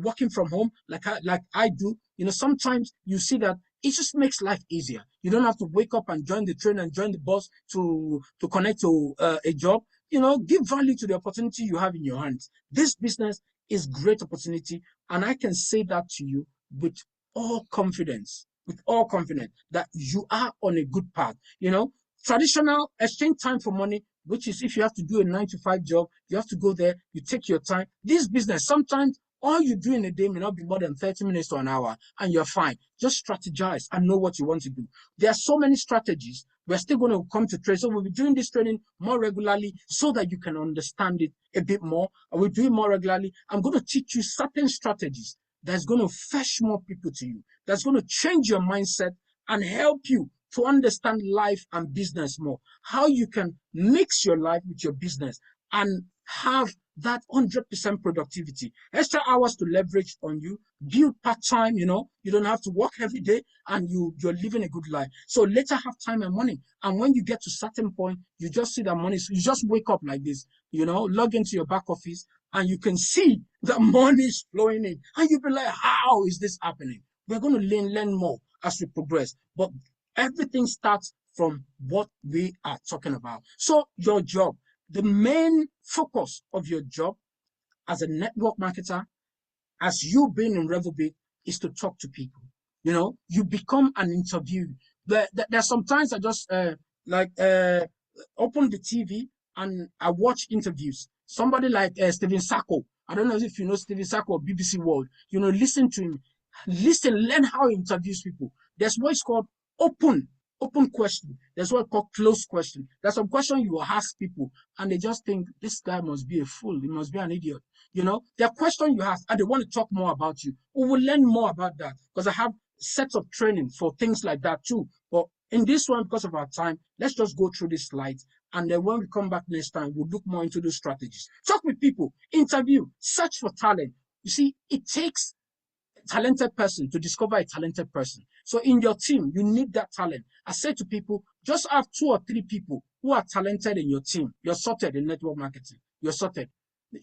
working from home like I do? Sometimes you see that it just makes life easier. You don't have to wake up and join the train and join the bus to connect to a job. Give value to the opportunity you have in your hands. This business is great opportunity, and I can say that to you with all confidence, that you are on a good path. Traditional exchange time for money, which is if you have to do a 9 to 5 job, you have to go there, you take your time. This business, sometimes all you do in a day may not be more than 30 minutes to an hour, and you're fine. Just strategize and know what you want to do. There are so many strategies. We're still going to come to trade. So we'll be doing this training more regularly so that you can understand it a bit more. And we'll do it more regularly. I'm going to teach you certain strategies that's going to fetch more people to you, that's going to change your mindset and help you to understand life and business more, how you can mix your life with your business and have that 100% productivity, extra hours to leverage on you, build part-time, you don't have to work every day, and you're living a good life. So later have time and money. And when you get to certain point, you just see that money, you just wake up like this, log into your back office and you can see the money is flowing in. And you'll be like, how is this happening? We're going to learn more as we progress. But everything starts from what we are talking about. So your job, the main focus of your job as a network marketer, as you being in Revelbit, is to talk to people. You become an interviewee. There's sometimes I just open the TV and I watch interviews. Somebody like Stephen Sacco. I don't know if you know Stephen Sacco of BBC World. Listen to him. Listen, learn how he interviews people. There's what is called open question. There's what called closed question. There's some question you will ask people and they just think this guy must be a fool. He must be an idiot. There are questions you ask and they want to talk more about you. We will learn more about that because I have sets of training for things like that too. But in this one, because of our time, let's just go through this slides. And then when we come back next time, we'll look more into those strategies. Talk with people, interview, search for talent. You see, it takes talented person to discover a talented person. So in your team, you need that talent. I say to people, just have 2 or 3 people who are talented in your team. You're sorted in network marketing. You're sorted.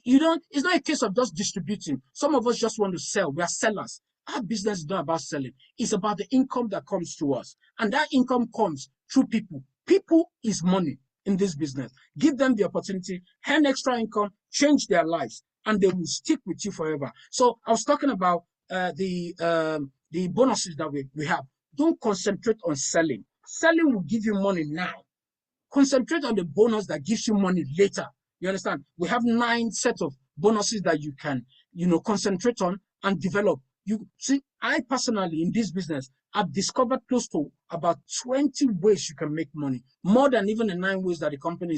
You don't, it's not a case of just distributing. Some of us just want to sell. We are sellers. Our business is not about selling. It's about the income that comes to us. And that income comes through people. People is money in this business. Give them the opportunity, earn extra income, change their lives, and they will stick with you forever. So I was talking about the bonuses that we have. Don't concentrate on selling. Selling will give you money now. Concentrate on the bonus that gives you money later. You understand? We have 9 sets of bonuses that you can, concentrate on and develop. You see, I personally in this business, I've discovered close to about 20 ways you can make money, more than even the 9 ways that the company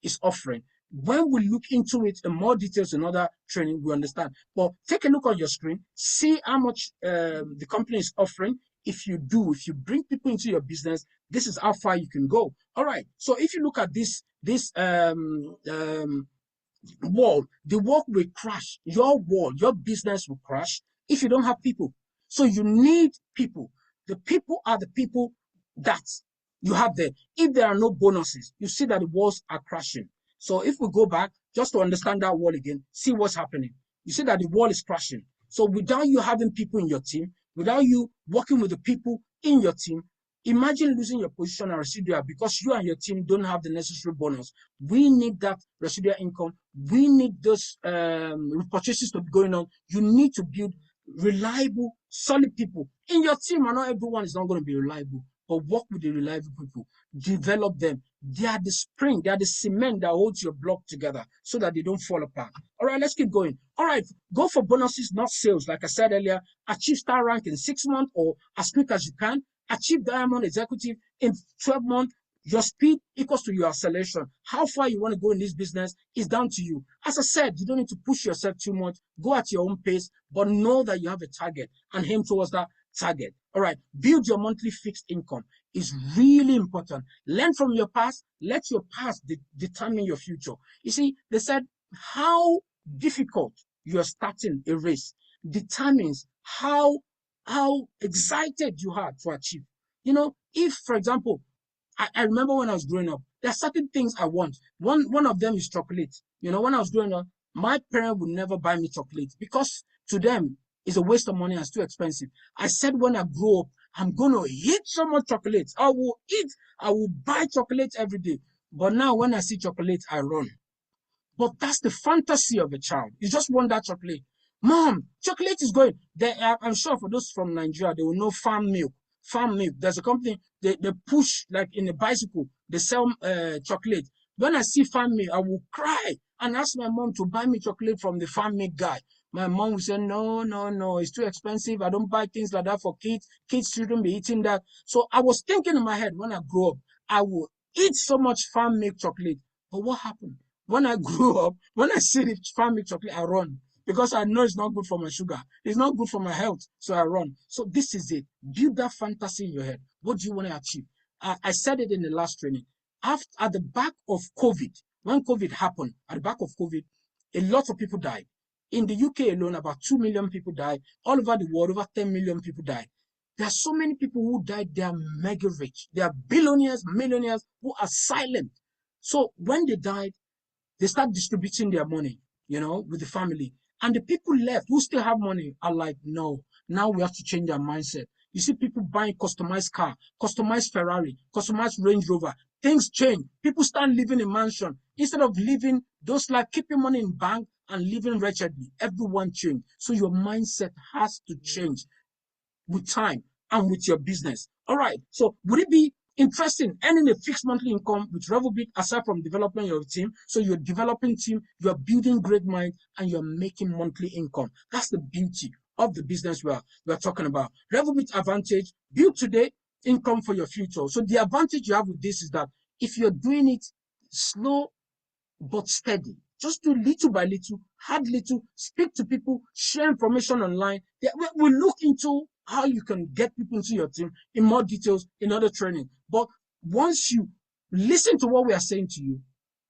is offering. When we look into it in more details in other training, we understand. But take a look on your screen, see how much the company is offering. If you bring people into your business, this is how far you can go. All right. So if you look at this wall, the wall will crash. Your business will crash if you don't have people. So you need people. The people are the people that you have there. If there are no bonuses, you see that the walls are crashing. So if we go back, just to understand that wall again, see what's happening. You see that the wall is crashing. So without you having people in your team, without you working with the people in your team, imagine losing your position at residual because you and your team don't have the necessary bonus. We need that residual income. We need those purchases to be going on. You need to build reliable, solid people in your team. And not everyone is not going to be reliable, but work with the reliable people. Develop them. They are the spring, they are the cement that holds your block together so that they don't fall apart. All right, let's keep going. All right, go for bonuses, not sales. Like I said earlier, achieve star rank in 6 months or as quick as you can. Achieve diamond executive in 12 months. Your speed equals to your acceleration. How far you want to go in this business is down to you. As I said, you don't need to push yourself too much. Go at your own pace, but know that you have a target and aim towards that target. All right, build your monthly fixed income. Is really important. Learn from your past. Let your past determine your future. You see, they said how difficult you're starting a race determines how excited you are to achieve. If, for example, I remember when I was growing up, there are certain things I want. One of them is chocolate. When I was growing up, my parents would never buy me chocolate because to them it's a waste of money and it's too expensive. I said when I grow up, I'm gonna eat so much chocolate. I will buy chocolate every day. But now when I see chocolate, I run. But that's the fantasy of a child. You just want that chocolate. Mom, chocolate is going. I'm sure for those from Nigeria, they will know farm milk. Farm milk. There's a company, they push, like in a bicycle, they sell chocolate. When I see farm milk, I will cry and ask my mom to buy me chocolate from the farm milk guy. My mom will say, no, no, no, it's too expensive. I don't buy things like that for kids. Kids shouldn't be eating that. So I was thinking in my head, when I grow up, I will eat so much farm milk chocolate. But what happened? When I grew up, when I see the farm milk chocolate, I run because I know it's not good for my sugar. It's not good for my health, so I run. So this is it. Build that fantasy in your head. What do you want to achieve? I said it in the last training. At the back of COVID, when COVID happened, at the back of COVID, a lot of people died. In the UK alone, about 2 million people died. All over the world, over 10 million people died. There are so many people who died, they are mega rich. They are billionaires, millionaires who are silent. So when they died, they start distributing their money, with the family. And the people left who still have money are like, no, now we have to change our mindset. You see people buying customized car, customized Ferrari, customized Range Rover. Things change. People start living in mansion. Instead of living those like keeping money in bank and living wretchedly, everyone changed. So your mindset has to change with time and with your business. All right. So would it be interesting earning a fixed monthly income with Revolbit aside from developing your team? So you're developing team, you're building great mind, and you're making monthly income. That's the beauty of the business we're talking about. Revolbit advantage, build today, income for your future. So the advantage you have with this is that if you're doing it slow but steady. Just do little by little, add little, speak to people, share information online. We'll look into how you can get people into your team in more details in other training. But once you listen to what we are saying to you,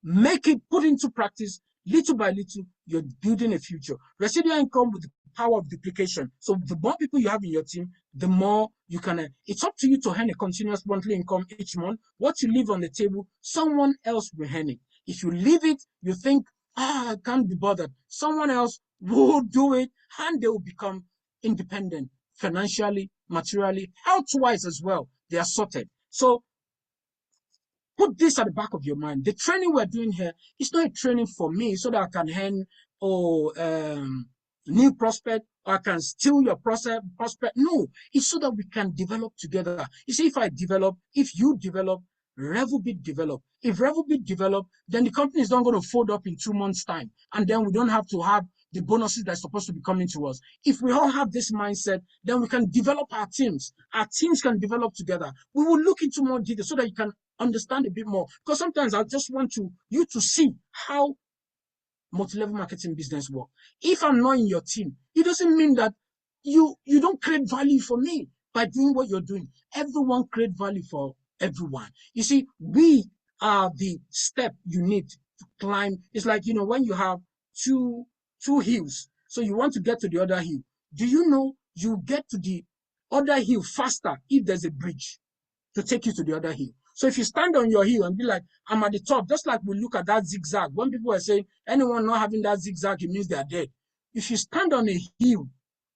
make it, put into practice, little by little, you're building a future. Residual income with the power of duplication. So the more people you have in your team, the more you can earn. It's up to you to earn a continuous monthly income each month. What you leave on the table, someone else will earn it. If you leave it, you think I can't be bothered. Someone else will do it and they will become independent financially, materially, health-wise as well. They are sorted. So put this at the back of your mind. The training we're doing here is not a training for me so that I can hand new prospect or I can steal your prospect. No, it's so that we can develop together. You see, if I develop, if you develop, Revobit develop. If Revobit develop, then the company is not going to fold up in 2 months' time, and then we don't have to have the bonuses that's supposed to be coming to us. If we all have this mindset, then we can develop our teams. Our teams can develop together. We will look into more detail so that you can understand a bit more. Because sometimes I just want you to see how multi-level marketing business work. If I'm not in your team, it doesn't mean that you don't create value for me by doing what you're doing. Everyone create value for everyone. You see, we are the step you need to climb. It's like, when you have two hills, so you want to get to the other hill. Do you know you get to the other hill faster if there's a bridge to take you to the other hill? So if you stand on your hill and be like, I'm at the top, just like we look at that zigzag, when people are saying anyone not having that zigzag, it means they are dead. If you stand on a hill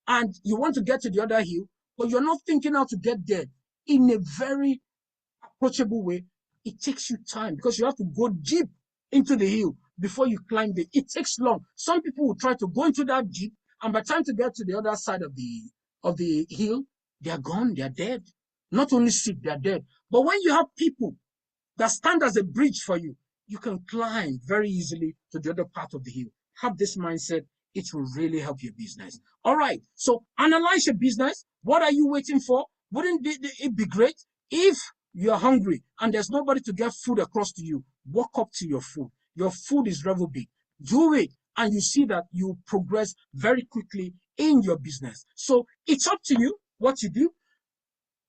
and you want to get to the other hill, but you're not thinking how to get there in a very approachable way, it takes you time because you have to go deep into the hill before you climb it. It takes long. Some people will try to go into that deep, and by the time to get to the other side of the hill, they are gone, they are dead. Not only sick, they are dead. But when you have people that stand as a bridge for you, you can climb very easily to the other part of the hill. Have this mindset, it will really help your business. All right, so analyze your business. What are you waiting for? Wouldn't it be great if you're hungry and there's nobody to get food across to you? Walk up to your food. Your food is Revobit. Do it, and you see that you progress very quickly in your business. So it's up to you what you do.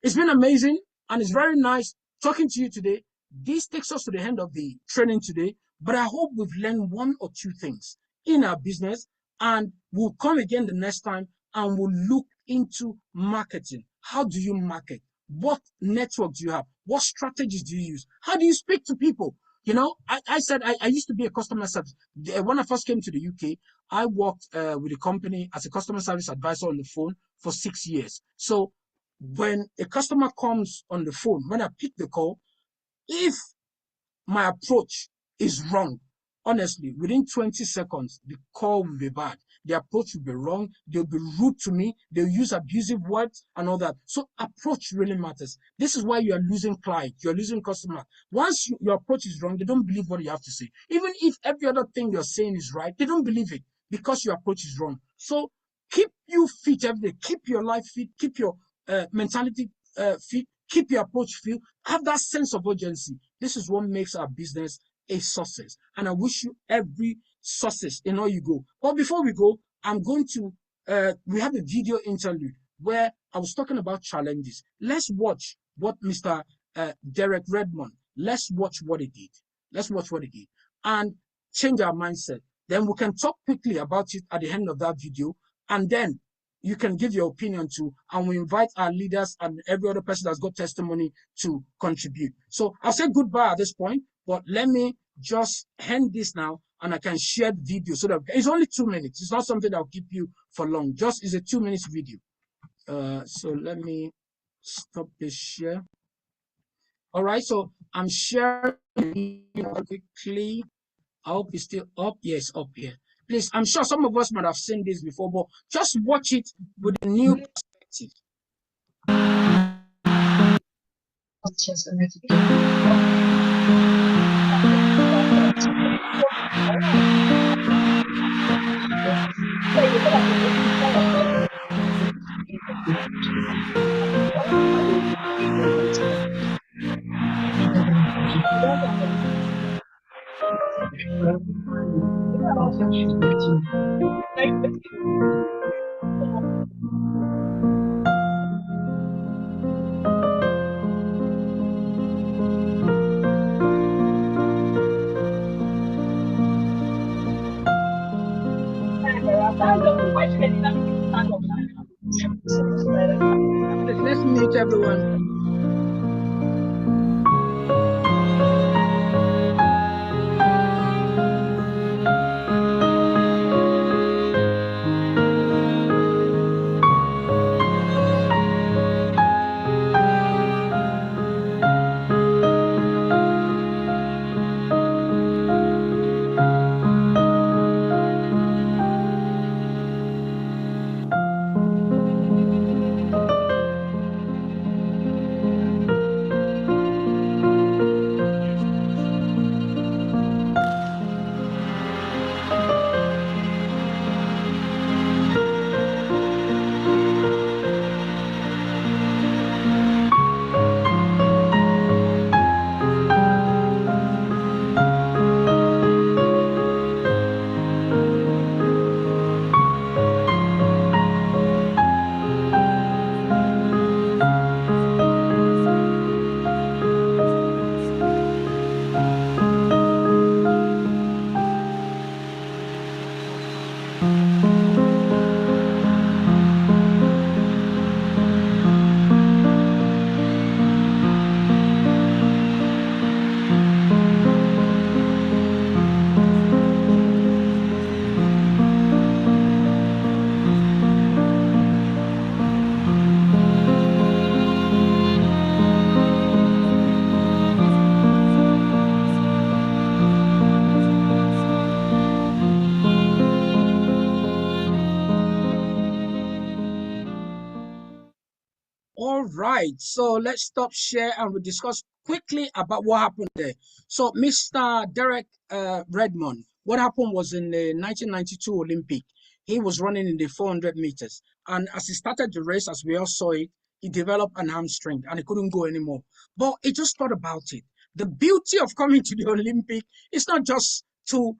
It's been amazing and it's very nice talking to you today. This takes us to the end of the training today, but I hope we've learned one or two things in our business, and we'll come again the next time and we'll look into marketing. How do you market? What network do you have? What strategies do you use? How do you speak to people? I said I used to be a customer service. When I first came to the UK, I worked with a company as a customer service advisor on the phone for 6 years. So when a customer comes on the phone, when I pick the call, if my approach is wrong, honestly, within 20 seconds, the call will be bad. The approach will be wrong. They'll be rude to me. They'll use abusive words and all that. So approach really matters. This is why you are losing clients. You're losing customers. Once your approach is wrong, they don't believe what you have to say. Even if every other thing you're saying is right, they don't believe it because your approach is wrong. So keep you fit every day. Keep your life fit. Keep your mentality fit. Keep your approach fit. Have that sense of urgency. This is what makes our business a success. And I wish you every success in all you go. But before we go, I'm going to, we have a video interlude where I was talking about challenges. Let's watch what Mr. Derek Redmond, let's watch what he did. Let's watch what he did and change our mindset. Then we can talk quickly about it at the end of that video. And then you can give your opinion to, and we invite our leaders and every other person that's got testimony to contribute. So I'll say goodbye at this point, but let me just end this now and I can share the video so that it's only 2 minutes. It's not something that will keep you for long. Just is a 2 minutes video. So let me stop this share. All right, so I'm sharing quickly. I hope it's still up. Yes, up here. Please, I'm sure some of us might have seen this before, but just watch it with a new perspective. Let's meet everyone. All right, so let's stop share and we discuss quickly about what happened there. So, Mr. Derek Redmond, what happened was in the 1992 Olympic, he was running in the 400 meters. And as he started the race, as we all saw it, he developed an hamstring and he couldn't go anymore. But he just thought about it. The beauty of coming to the Olympic is not just to,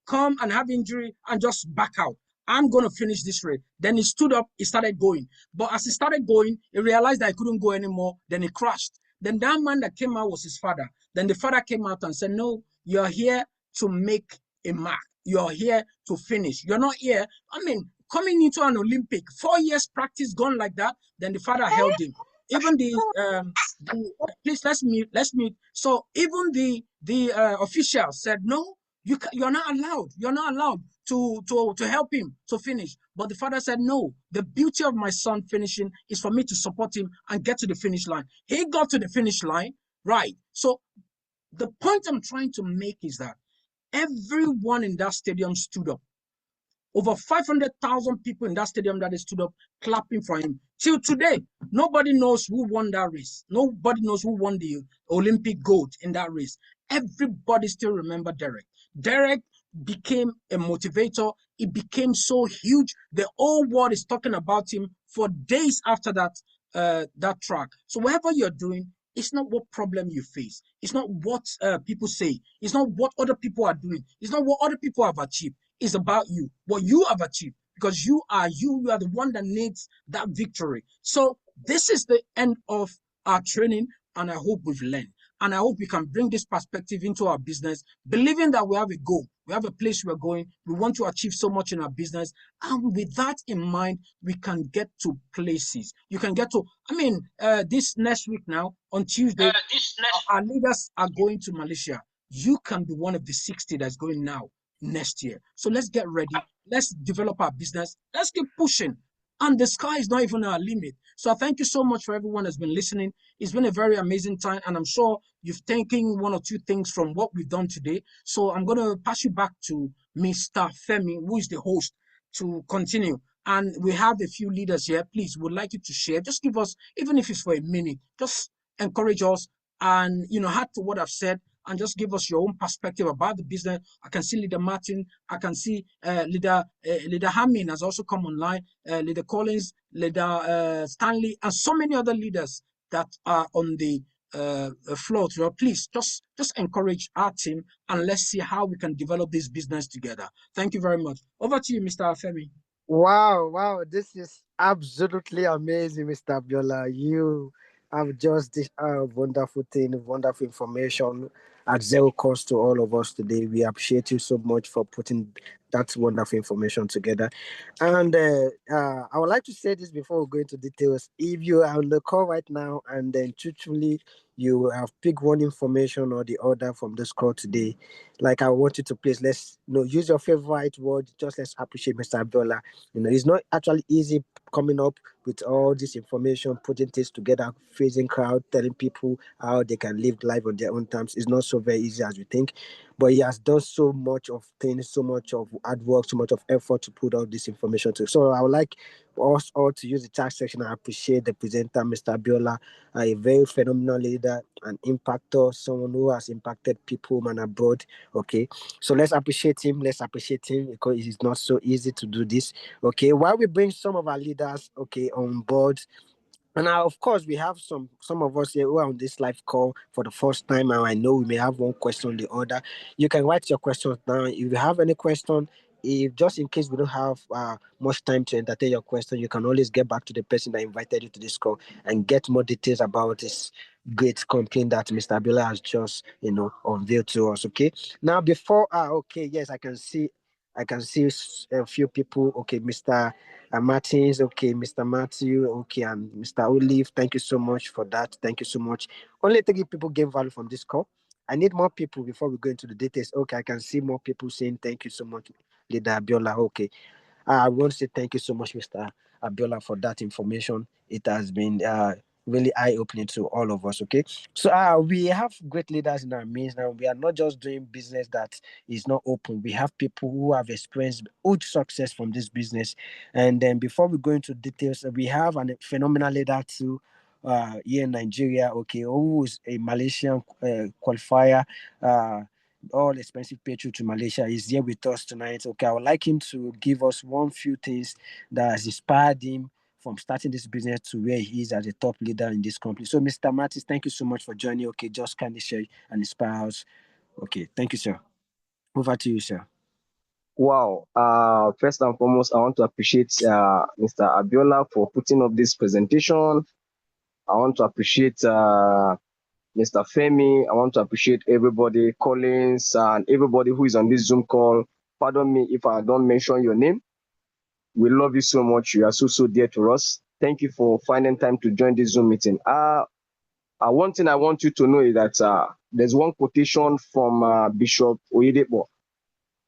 come and have injury and just back out. I'm going to finish this race. Then he stood up, he started going. But as he started going, he realized that he couldn't go anymore. Then he crashed. Then that man that came out was his father. Then the father came out and said, no, you're here to make a mark. You're here to finish. You're not here. I mean, coming into an Olympic, 4 years practice gone like that. Then the father held him. Even please let's mute. So even the official said, no, you're not allowed. You're not allowed to help him to finish. But the father said, no, the beauty of my son finishing is for me to support him and get to the finish line. He got to the finish line, right? So the point I'm trying to make is that everyone in that stadium stood up. Over 500,000 people in that stadium that they stood up clapping for him. Till today, nobody knows who won that race. Nobody knows who won the Olympic gold in that race. Everybody still remember Derek. Derek became a motivator. He became so huge. The whole world is talking about him for days after that track. So whatever you're doing, it's not what problem you face. It's not what people say. It's not what other people are doing. It's not what other people have achieved. It's about you, what you have achieved, because you are you. You are the one that needs that victory. So this is the end of our training, and I hope we've learned. And I hope we can bring this perspective into our business, believing that we have a goal, we have a place we're going, we want to achieve so much in our business. And with that in mind, we can get to places. You can get to, this next week now, on Tuesday, our leaders are going to Malaysia. You can be one of the 60 that's going now next year. So let's get ready. Let's develop our business. Let's keep pushing. And the sky is not even our limit. So I thank you so much for everyone that's been listening. It's been a very amazing time, and I'm sure you've taken one or two things from what we've done today. So I'm going to pass you back to Mr. Femi, who is the host, to continue. And we have a few leaders here. Please, would like you to share. Just give us, even if it's for a minute, just encourage us and add to what I've said and just give us your own perspective about the business. I can see Leader Martin. I can see Leader Hamin has also come online. Leader Collins, Leader Stanley, and so many other leaders that are on the floor. So please just encourage our team and let's see how we can develop this business together. Thank you very much. Over to you, Mr. Femi. Wow, this is absolutely amazing, Mr. Abiola. You have just this wonderful thing, wonderful information at zero cost to all of us today. We appreciate you so much for putting that wonderful information together. And I would like to say this before we go into details. If you are on the call right now and then truthfully you have picked one information or the other from this call today, like I want you to please let's use your favorite word. Just let's appreciate Mr. Abiola. It's not actually easy coming up with all this information, putting things together, facing crowd, telling people how they can live life on their own terms. It's not so very easy as we think. But he has done so much of things, so much of hard work, so much of effort to put all this information to. So I would like us all to use the chat section. I appreciate the presenter, Mr. Abiola, a very phenomenal leader, an impactor, someone who has impacted people man abroad. Okay. So let's appreciate him. Let's appreciate him because it is not so easy to do this. Okay, while we bring some of our leaders, okay, on board, and now, of course, we have some of us here who are on this live call for the first time, and I know we may have one question or the other. You can write your questions down. If you have any question, if just in case we don't have much time to entertain your question, you can always get back to the person that invited you to this call and get more details about this great campaign that Mr. Abiola has just unveiled to us. Okay. Now, before okay, yes, I can see a few people. Okay, Mr. Martins, okay, Mr. Matthew, okay, and Mr. Olive. Thank you so much for that. Thank you so much. Only 3 people gain value from this call. I need more people before we go into the details. Okay, I can see more people saying thank you so much, Leader Abiola. Okay, I want to say thank you so much, Mr. Abiola, for that information. It has been really eye-opening to all of us. Okay, so we have great leaders in our midst now. We are not just doing business that is not open. We have people who have experienced huge success from this business. And then before we go into details, we have a phenomenal leader too here in Nigeria. Okay, who is a Malaysian qualifier. All expensive petrol to Malaysia is here with us tonight. Okay, I would like him to give us one few things that has inspired him from starting this business to where he is as a top leader in this company. So, Mr. Martins, thank you so much for joining. Okay, just kindly share and inspire us. Okay, thank you, sir. Over to you, sir. Wow. First and foremost, I want to appreciate Mr. Abiola for putting up this presentation. I want to appreciate Mr. Femi. I want to appreciate everybody, Collins, and everybody who is on this Zoom call. Pardon me if I don't mention your name. We love you so much. You are so dear to us. Thank you for finding time to join this Zoom meeting. One thing I want you to know is that there's one quotation from Bishop Oyedepo.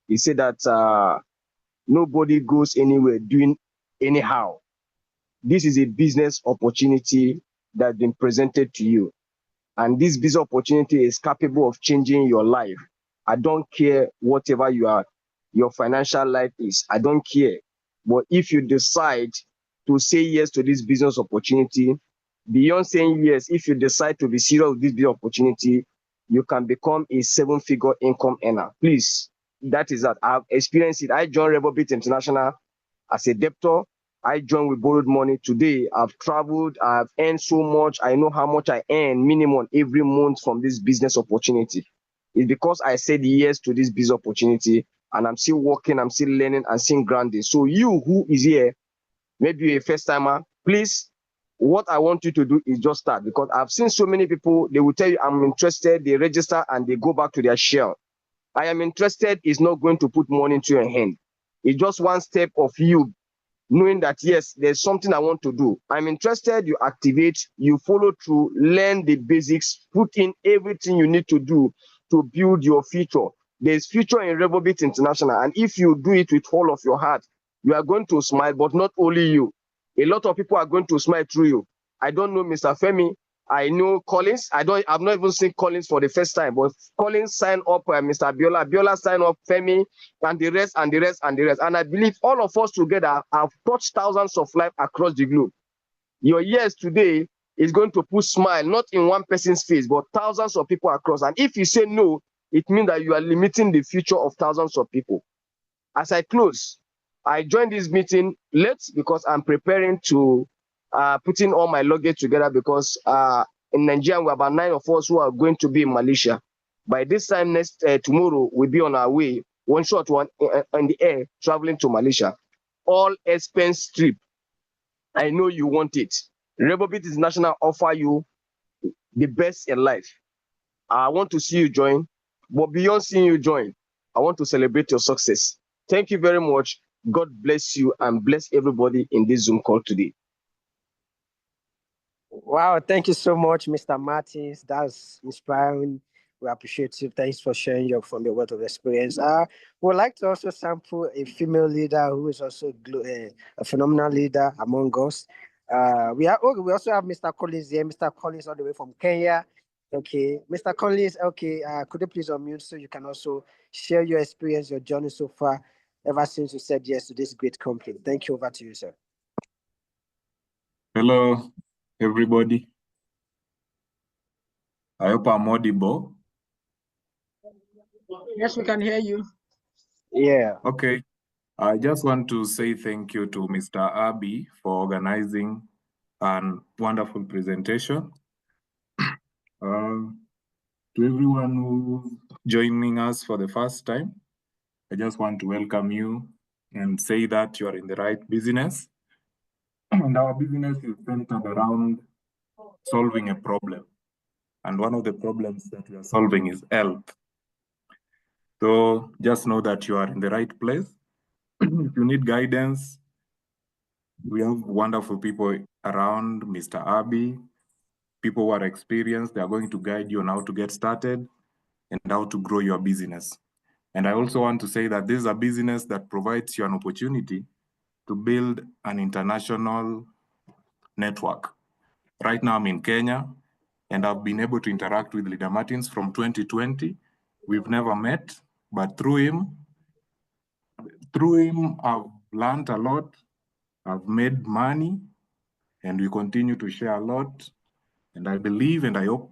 He said that nobody goes anywhere doing anyhow. This is a business opportunity that's been presented to you. And this business opportunity is capable of changing your life. I don't care whatever your financial life is. I don't care. But if you decide to say yes to this business opportunity, beyond saying yes, if you decide to be serious with this business opportunity, you can become a 7-figure income earner. Please, that is that. I've experienced it. I joined Rebobit International as a debtor. I joined with borrowed money. Today, I've traveled, I've earned so much. I know how much I earn minimum every month from this business opportunity. It's because I said yes to this business opportunity, and I'm still working, I'm still learning, and still grinding. So you who is here, maybe you're a first timer, please, what I want you to do is just start, because I've seen so many people, they will tell you I'm interested, they register and they go back to their shell. I am interested is not going to put money into your hand. It's just one step of you knowing that, yes, there's something I want to do. I'm interested, you activate, you follow through, learn the basics, put in everything you need to do to build your future. There's future in Rebobit International. And if you do it with all of your heart, you are going to smile, but not only you. A lot of people are going to smile through you. I don't know Mr. Femi. I know Collins. I've not even seen Collins for the first time, but Collins signed up Mr. Abiola. Abiola signed up Femi, and the rest, and the rest, and the rest. And I believe all of us together have touched thousands of lives across the globe. Your yes today is going to put smile, not in one person's face, but thousands of people across. And if you say no, it means that you are limiting the future of thousands of people. As I close, I joined this meeting late because I'm preparing to putting all my luggage together, because in Nigeria, we're about 9 of us who are going to be in Malaysia. By this time tomorrow, we'll be on our way, one short one in the air, traveling to Malaysia. All expense trip. I know you want it. Rebobit International offer you the best in life. I want to see you join, but beyond seeing you join, I want to celebrate your success. Thank you very much. God bless you and bless everybody in this Zoom call today. Wow, thank you so much, Mr. Martins. That's inspiring. We appreciate you. Thanks for sharing from your wealth of experience. We would like to also sample a female leader who is also a phenomenal leader among us. We also have Mr. Collins here. Mr. Collins all the way from Kenya. Okay, Mr. Collins. Okay, could you please unmute so you can also share your experience, your journey so far, ever since you said yes to this great company? Thank you. Over to you, sir. Hello, everybody. I hope I'm audible. Yes, we can hear you. Yeah. Okay. I just want to say thank you to Mr. Abi for organizing a wonderful presentation. To everyone who's joining us for the first time, I just want to welcome you and say that you are in the right business. And our business is centered around solving a problem. And one of the problems that we are solving is health. So just know that you are in the right place. If you need guidance, we have wonderful people around, Mr. Abi, people who are experienced. They are going to guide you on how to get started and how to grow your business. And I also want to say that this is a business that provides you an opportunity to build an international network. Right now I'm in Kenya, and I've been able to interact with Leader Martins from 2020. We've never met, but through him, I've learned a lot, I've made money, and we continue to share a lot. And I believe and I hope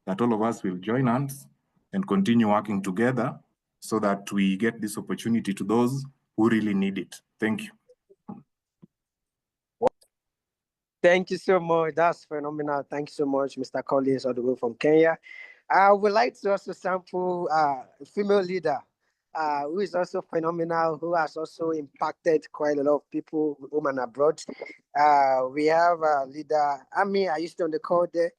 that all of us will join hands and continue working together so that we get this opportunity to those who really need it. Thank you. Thank you so much. That's phenomenal. Thank you so much, Mr. Collins, all the way from Kenya. I would like to also sample a female leader who is also phenomenal, who has also impacted quite a lot of people, home and abroad. We have leader Ami. I used to on the call there.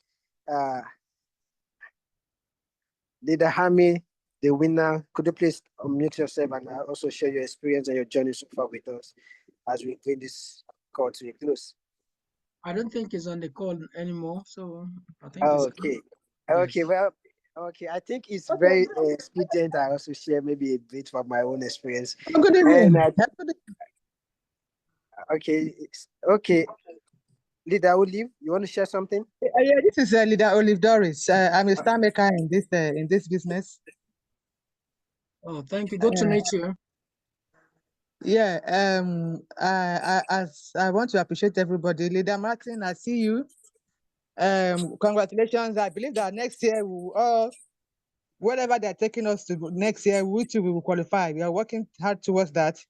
Leader Hami, the winner. Could you please unmute yourself and also share your experience and your journey so far with us as we bring this call to a close? I don't think he's on the call anymore, so I think Okay. Okay, well, okay. I think it's very expedient. I also share maybe a bit from my own experience. Good evening. Okay, okay. Leader Olive, you want to share something? Yeah, this is Leader Olive Doris. I'm a star maker in this business. Oh, thank you. Good to meet you. Yeah. I want to appreciate everybody. Leader Martin, I see you. Congratulations. I believe that next year we will all, whatever they're taking us to next year, we will qualify. We are working hard towards that.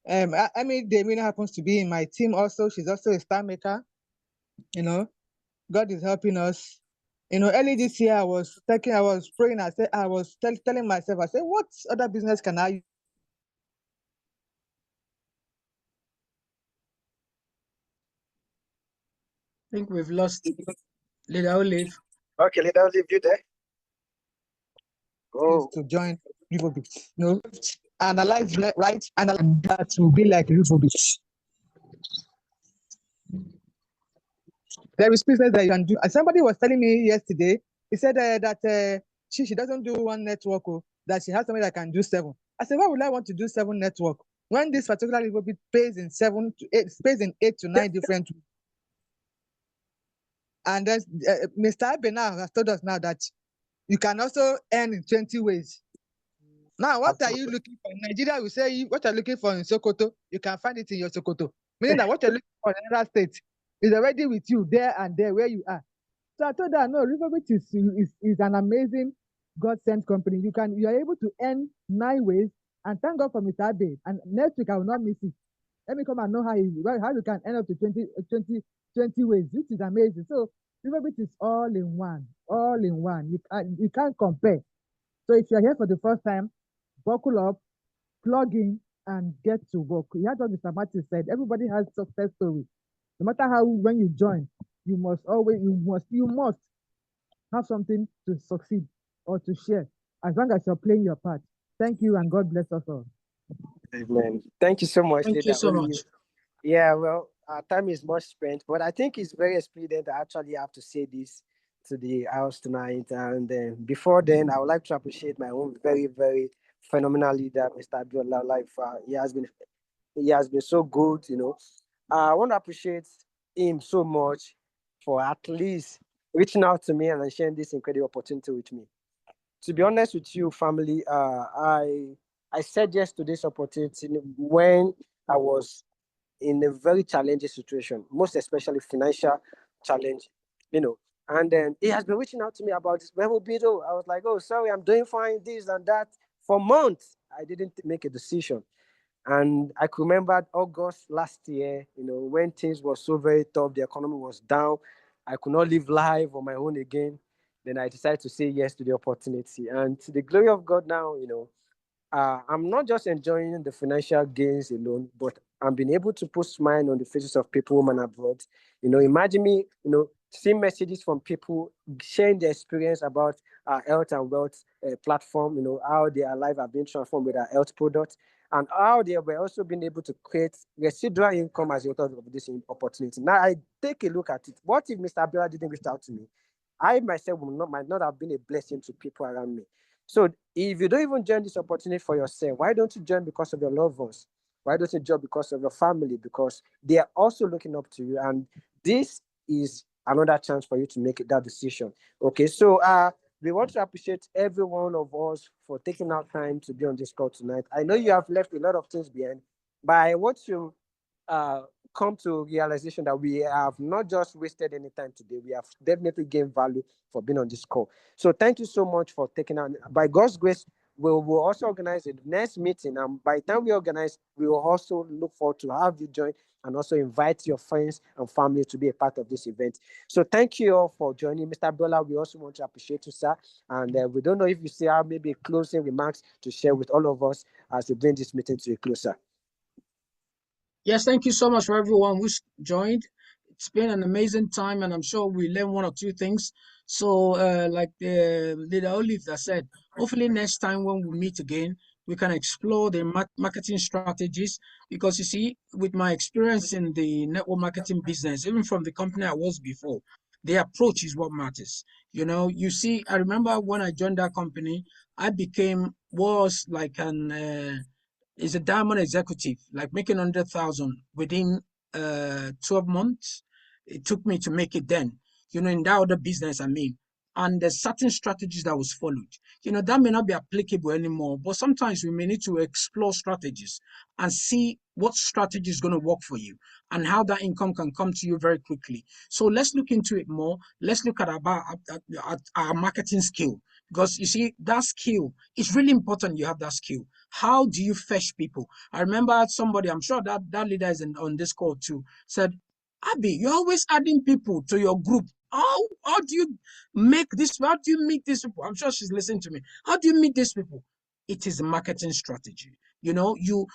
I mean, Damina happens to be in my team also. She's also a star maker. You know, God is helping us. You know, early this year, I was praying. I was telling myself, I said, what other business can I? I think we've lost Leader Olive. Okay, Leader Olive, you there? Oh. To join Rivobit. You know, analyze right, and that will be like Rivobit. There is business that you can do. And somebody was telling me yesterday, he said that she doesn't do one network, that she has somebody that can do 7. I said, why would I want to do 7 network when this particular Rivobit pays in 8 to 9 different? And then Mr. Abena has told us now that you can also earn in 20 ways. Now, what are you looking for? In Nigeria, we say what you're looking for in Sokoto, you can find it in your Sokoto. Meaning that what you're looking for in another state is already with you there and there where you are. So I told her, no, Rivobit is an amazing God-sent company. You are able to earn 9 ways, and thank God for Mr. Abe. And next week I will not miss it. Let me come and know how you can earn up to 20 ways, which is amazing. So Rivobit is all in one. You can't compare. So if you're here for the first time, buckle up, plug in, and get to work. You heard what Mr. Martin said. Everybody has success story. No matter how, when you join, you must have something to succeed or to share, as long as you're playing your part. Thank you, and God bless us all. Amen. Thank you so much. Thank you so much. Yeah, well, our time is much spent, but I think it's very expedient. I actually have to say this to the house tonight. And before then, I would like to appreciate my own very, very phenomenal leader, Mr. Abiola Laifa. He has been so good, you know. I want to appreciate him so much for at least reaching out to me and sharing this incredible opportunity with me. To be honest with you, family, I said yes to this opportunity when I was in a very challenging situation, most especially financial challenge, you know. And then he has been reaching out to me about this Rivobit. I was like, oh, sorry, I'm doing fine, this and that. For months, I didn't make a decision. And I could remember August last year, you know, when things were so very tough, the economy was down. I could not live life on my own again. Then I decided to say yes to the opportunity. And to the glory of God now, you know, I'm not just enjoying the financial gains alone, but I'm being able to put smile on the faces of people, home and abroad. You know, imagine me, you know, seeing messages from people sharing their experience about our health and wealth platform, you know, how their life have been transformed with our health products, and how they were also being able to create residual income as a result of this opportunity. Now, I take a look at it. What if Mr. Abiola didn't reach out to me? I myself might not have been a blessing to people around me. So if you don't even join this opportunity for yourself, why don't you join because of your loved ones? Why don't you join because of your family? Because they are also looking up to you. And this is another chance for you to make that decision. Okay, so we want to appreciate every one of us for taking out time to be on this call tonight. I know you have left a lot of things behind, but I want to uh, come to realization that we have not just wasted any time today. We have definitely gained value for being on this call. So thank you so much for taking out. By God's grace, we'll also organize the next meeting. And by the time we organize, we will also look forward to have you join and also invite your friends and family to be a part of this event. So thank you all for joining. Mr. Bola, we also want to appreciate you, sir. And we don't know if you still have maybe closing remarks to share with all of us as we bring this meeting to a closer. Yes, thank you so much for everyone who's joined. It's been an amazing time, and I'm sure we learned one or two things. So, like the leader Olive that said, hopefully next time when we meet again, we can explore the marketing strategies. Because you see, with my experience in the network marketing business, even from the company I was before, the approach is what matters. You know, you see, I remember when I joined that company, I was like is a diamond executive, like making 100,000 within 12 months. It took me to make it then, you know, in that other business, I mean. And there's certain strategies that was followed. You know, that may not be applicable anymore, but sometimes we may need to explore strategies and see what strategy is going to work for you and how that income can come to you very quickly. So let's look into it more. Let's look at our marketing skill, because you see, that skill is really important. You have that skill. How do you fetch people? I remember somebody, I'm sure that leader is on this call too, said, Abby, you're always adding people to your group. How do you make this? How do you meet these people? I'm sure she's listening to me. How do you meet these people? It is a marketing strategy. You know, you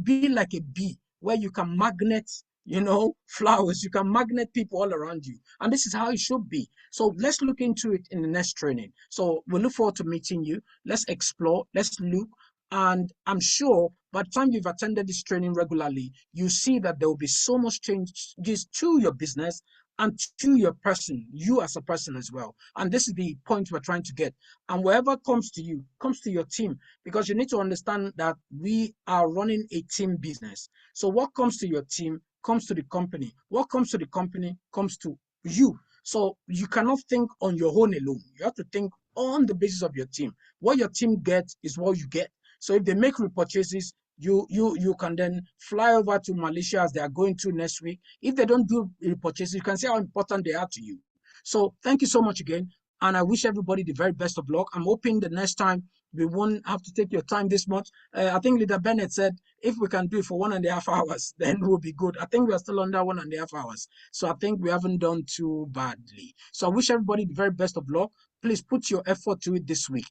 be like a bee where you can magnet, you know, flowers. You can magnet people all around you, and this is how it should be. So let's look into it in the next training. So we look forward to meeting you. Let's explore. Let's look. And I'm sure by the time you've attended this training regularly, you see that there will be so much changes to your business and to your person, you as a person as well. And this is the point we're trying to get. And wherever comes to you, comes to your team, because you need to understand that we are running a team business. So what comes to your team comes to the company. What comes to the company comes to you. So you cannot think on your own alone. You have to think on the basis of your team. What your team gets is what you get. So if they make repurchases, you can then fly over to Malaysia as they are going to next week. If they don't do repurchases, you can see how important they are to you. So thank you so much again. And I wish everybody the very best of luck. I'm hoping the next time we won't have to take your time this much. I think Leader Bennett said if we can do it for 1.5 hours, then we'll be good. I think we are still under 1.5 hours. So I think we haven't done too badly. So I wish everybody the very best of luck. Please put your effort to it this week.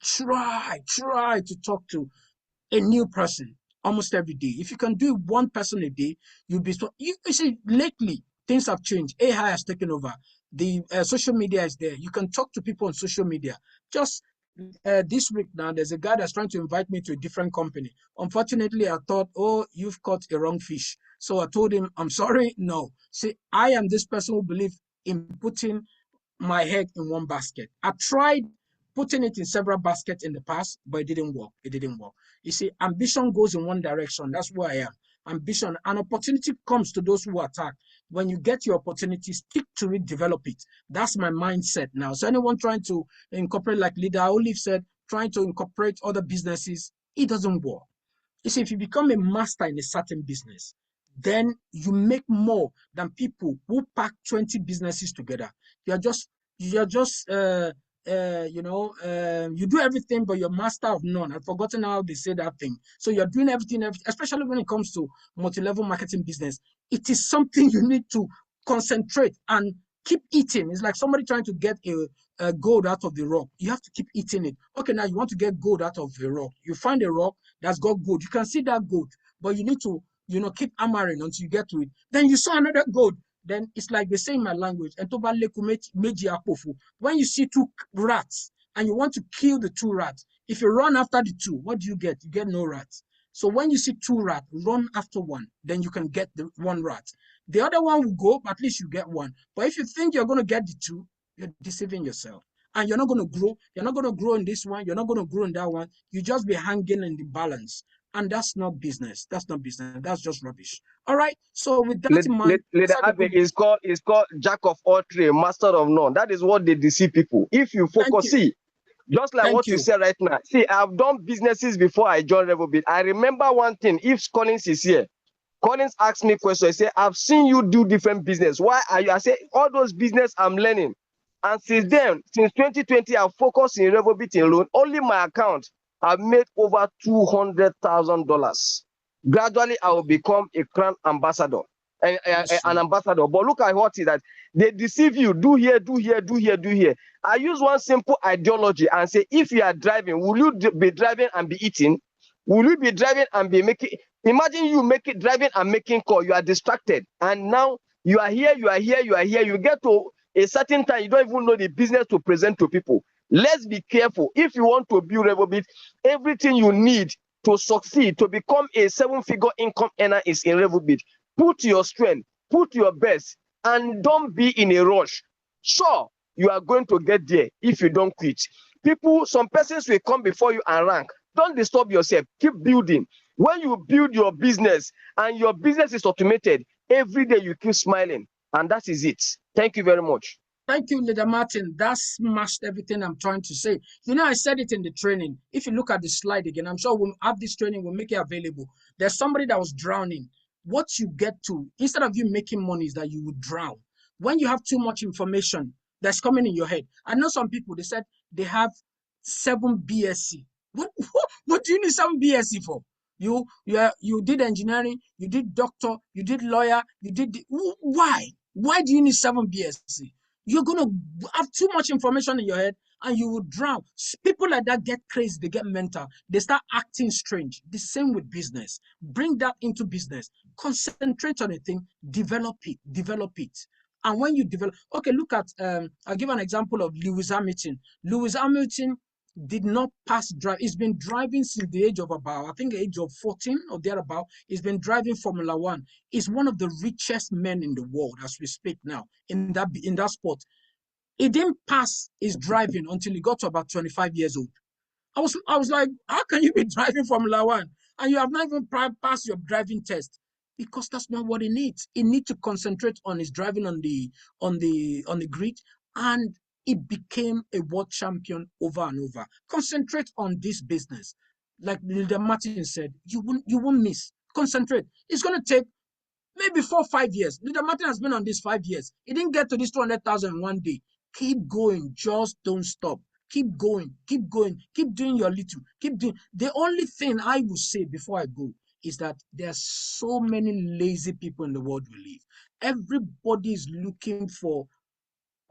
Try to talk to a new person almost every day. If you can do one person a day, you'll be so. You see, lately things have changed. AI has taken over. The social media is there. You can talk to people on social media. Just this week now, there's a guy that's trying to invite me to a different company. Unfortunately, I thought, oh, you've caught a wrong fish. So I told him, I'm sorry, no. See, I am this person who believes in putting my head in one basket. I tried putting it in several baskets in the past, but it didn't work. It didn't work. You see, ambition goes in one direction. That's where I am. Ambition, an opportunity comes to those who attack. When you get your opportunity, stick to it, develop it. That's my mindset now. So anyone trying to incorporate, like Leader Olive said, trying to incorporate other businesses, it doesn't work. You see, if you become a master in a certain business, then you make more than people who pack 20 businesses together. You're just you do everything, but you're master of none. I've forgotten how they say that thing. So you're doing everything, especially when it comes to multi-level marketing business. It is something you need to concentrate and keep eating. It's like somebody trying to get a gold out of the rock. You have to keep eating it. Okay, now you want to get gold out of the rock. You find a rock that's got gold. You can see that gold, but you need to, keep hammering until you get to it. Then you saw another gold. Then it's like they say in my language, when you see two rats and you want to kill the two rats, if you run after the two, what do you get? You get no rats. So when you see two rats, run after one, then you can get the one rat. The other one will go, but at least you get one. But if you think you're going to get the two, you're deceiving yourself. And you're not going to grow. You're not going to grow in this one. You're not going to grow in that one. You just be hanging in the balance. And that's not business. That's not business. That's just rubbish. All right. So with that in mind, Leader Abe is called Jack of all trades, master of none. That is what they deceive people. If you thank focus, you. see, just like Thank what you you. said right now. See, I've done businesses before I joined Revobit. I remember one thing. If Collins is here, Collins asked me a question. He said, I've seen you do different business. Why are you? I said, all those business I'm learning. And since then, since 2020, I've focused in Revobit alone. Only my account, I've made over $200,000. Gradually, I will become a crown ambassador, an ambassador. But look at what is that. They deceive you. Do here, do here, do here, do here. I use one simple ideology and say, if you are driving, will you be driving and be eating? Will you be driving and be making? Imagine you driving and making call. You are distracted, and now you are here, you are here, you are here. You get to a certain time, you don't even know the business to present to people. Let's be careful. If you want to build Revobit, everything you need to succeed, to become a 7-figure income earner is in Revobit. Put your strength, put your best, and don't be in a rush. Sure, you are going to get there if you don't quit. Some persons will come before you and rank. Don't disturb yourself. Keep building. When you build your business and your business is automated, every day you keep smiling. And that is it. Thank you very much. Thank you, Leader Martin. That smashed everything I'm trying to say. You know, I said it in the training. If you look at the slide again, I'm sure we'll have this training, we'll make it available. There's somebody that was drowning. What you get to, instead of you making money, is that you would drown. When you have too much information that's coming in your head. I know some people, they said they have 7 BSc. What do you need 7 BSc for? You did engineering, you did doctor, you did lawyer, you did why? Why do you need 7 BSc? You're going to have too much information in your head and you will drown. People like that get crazy, they get mental, they start acting strange. The same with business. Bring that into business. Concentrate on a thing, develop it, develop it. And when you develop, okay, look at, I'll give an example of Lewis Hamilton. Lewis Hamilton did not pass drive. He's been driving since the age of about, I think, the age of 14 or thereabout. He's been driving Formula One. He's one of the richest men in the world as we speak now in that sport. He didn't pass his driving until he got to about 25 years old. I was like, how can you be driving Formula One and you have not even passed your driving test? Because that's not what he needs. He needs to concentrate on his driving on the grid, and he became a world champion over and over. Concentrate on this business. Like Leader Martin said, you won't miss. Concentrate. It's going to take maybe 4 or 5 years. Leader Martin has been on this 5 years. He didn't get to this 200,000 in one day. Keep going. Just don't stop. Keep going. Keep going. Keep doing your little. Keep doing. The only thing I will say before I go is that there are so many lazy people in the world we live. Everybody is looking for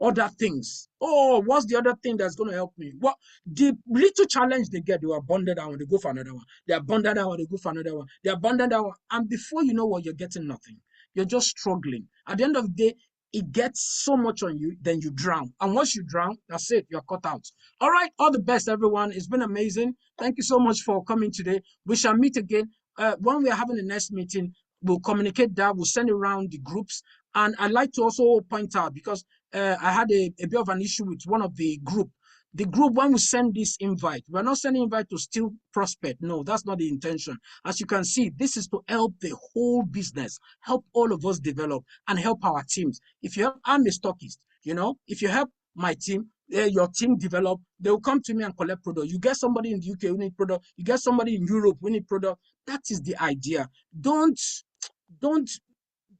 other things. Oh, what's the other thing that's going to help me? What the little challenge they get, they are bonded that one, they go for another one. They are bonded that one, they go for another one. They are bonded that one. And before you know what, you're getting nothing. You're just struggling. At the end of the day, it gets so much on you, then you drown. And once you drown, that's it, you're cut out. All right, all the best, everyone. It's been amazing. Thank you so much for coming today. We shall meet again. When we are having the next meeting, we'll communicate that, we'll send it around the groups. And I'd like to also point out, because I had a bit of an issue with one of the group. The group, when we send this invite, we're not sending invite to steal prospect. No, that's not the intention. As you can see, this is to help the whole business, help all of us develop and help our teams. If you help, I'm a stockist, if you help my team, your team develop, they will come to me and collect product. You get somebody in the UK who need product, you get somebody in Europe who need product. That is the idea. Don't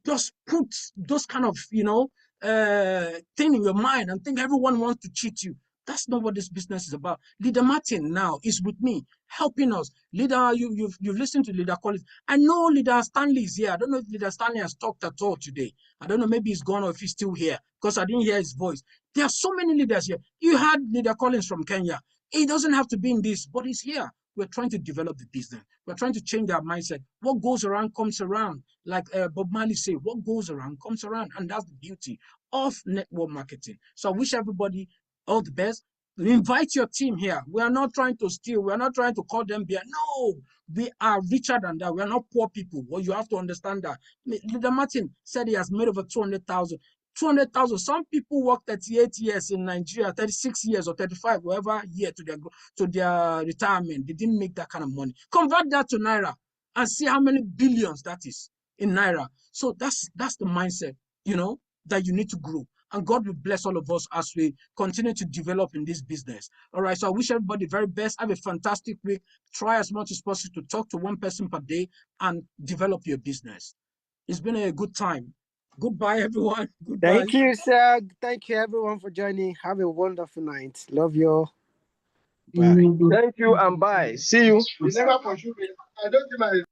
just put those kind of, thing in your mind and think everyone wants to cheat you. That's not what this business is about. Leader Martin now is with me, helping us. Leader, you've listened to Leader Collins. I know Leader Stanley is here. I don't know if Leader Stanley has talked at all today. I don't know, maybe he's gone or if he's still here, because I didn't hear his voice. There are so many leaders here. You had Leader Collins from Kenya. He doesn't have to be in this, but he's here. We're trying to develop the business. We're trying to change our mindset. What goes around comes around. Like Bob Marley said, what goes around comes around. And that's the beauty of network marketing. So I wish everybody all the best. Invite your team here. We are not trying to steal. We are not trying to call them beer. No, we are richer than that. We are not poor people. Well, you have to understand that. Leader Martin said he has made over 200,000. 200,000. Some people work 38 years in Nigeria, 36 years or 35, whatever year to their retirement. They didn't make that kind of money. Convert that to Naira and see how many billions that is in Naira. So that's the mindset, that you need to grow. And God will bless all of us as we continue to develop in this business. All right. So I wish everybody the very best. Have a fantastic week. Try as much as possible to talk to one person per day and develop your business. It's been a good time. Goodbye, everyone. Goodbye. Thank you, sir. Thank you, everyone, for joining. Have a wonderful night. Love you. Bye. Thank you and bye. See you. You never pursue me. I don't think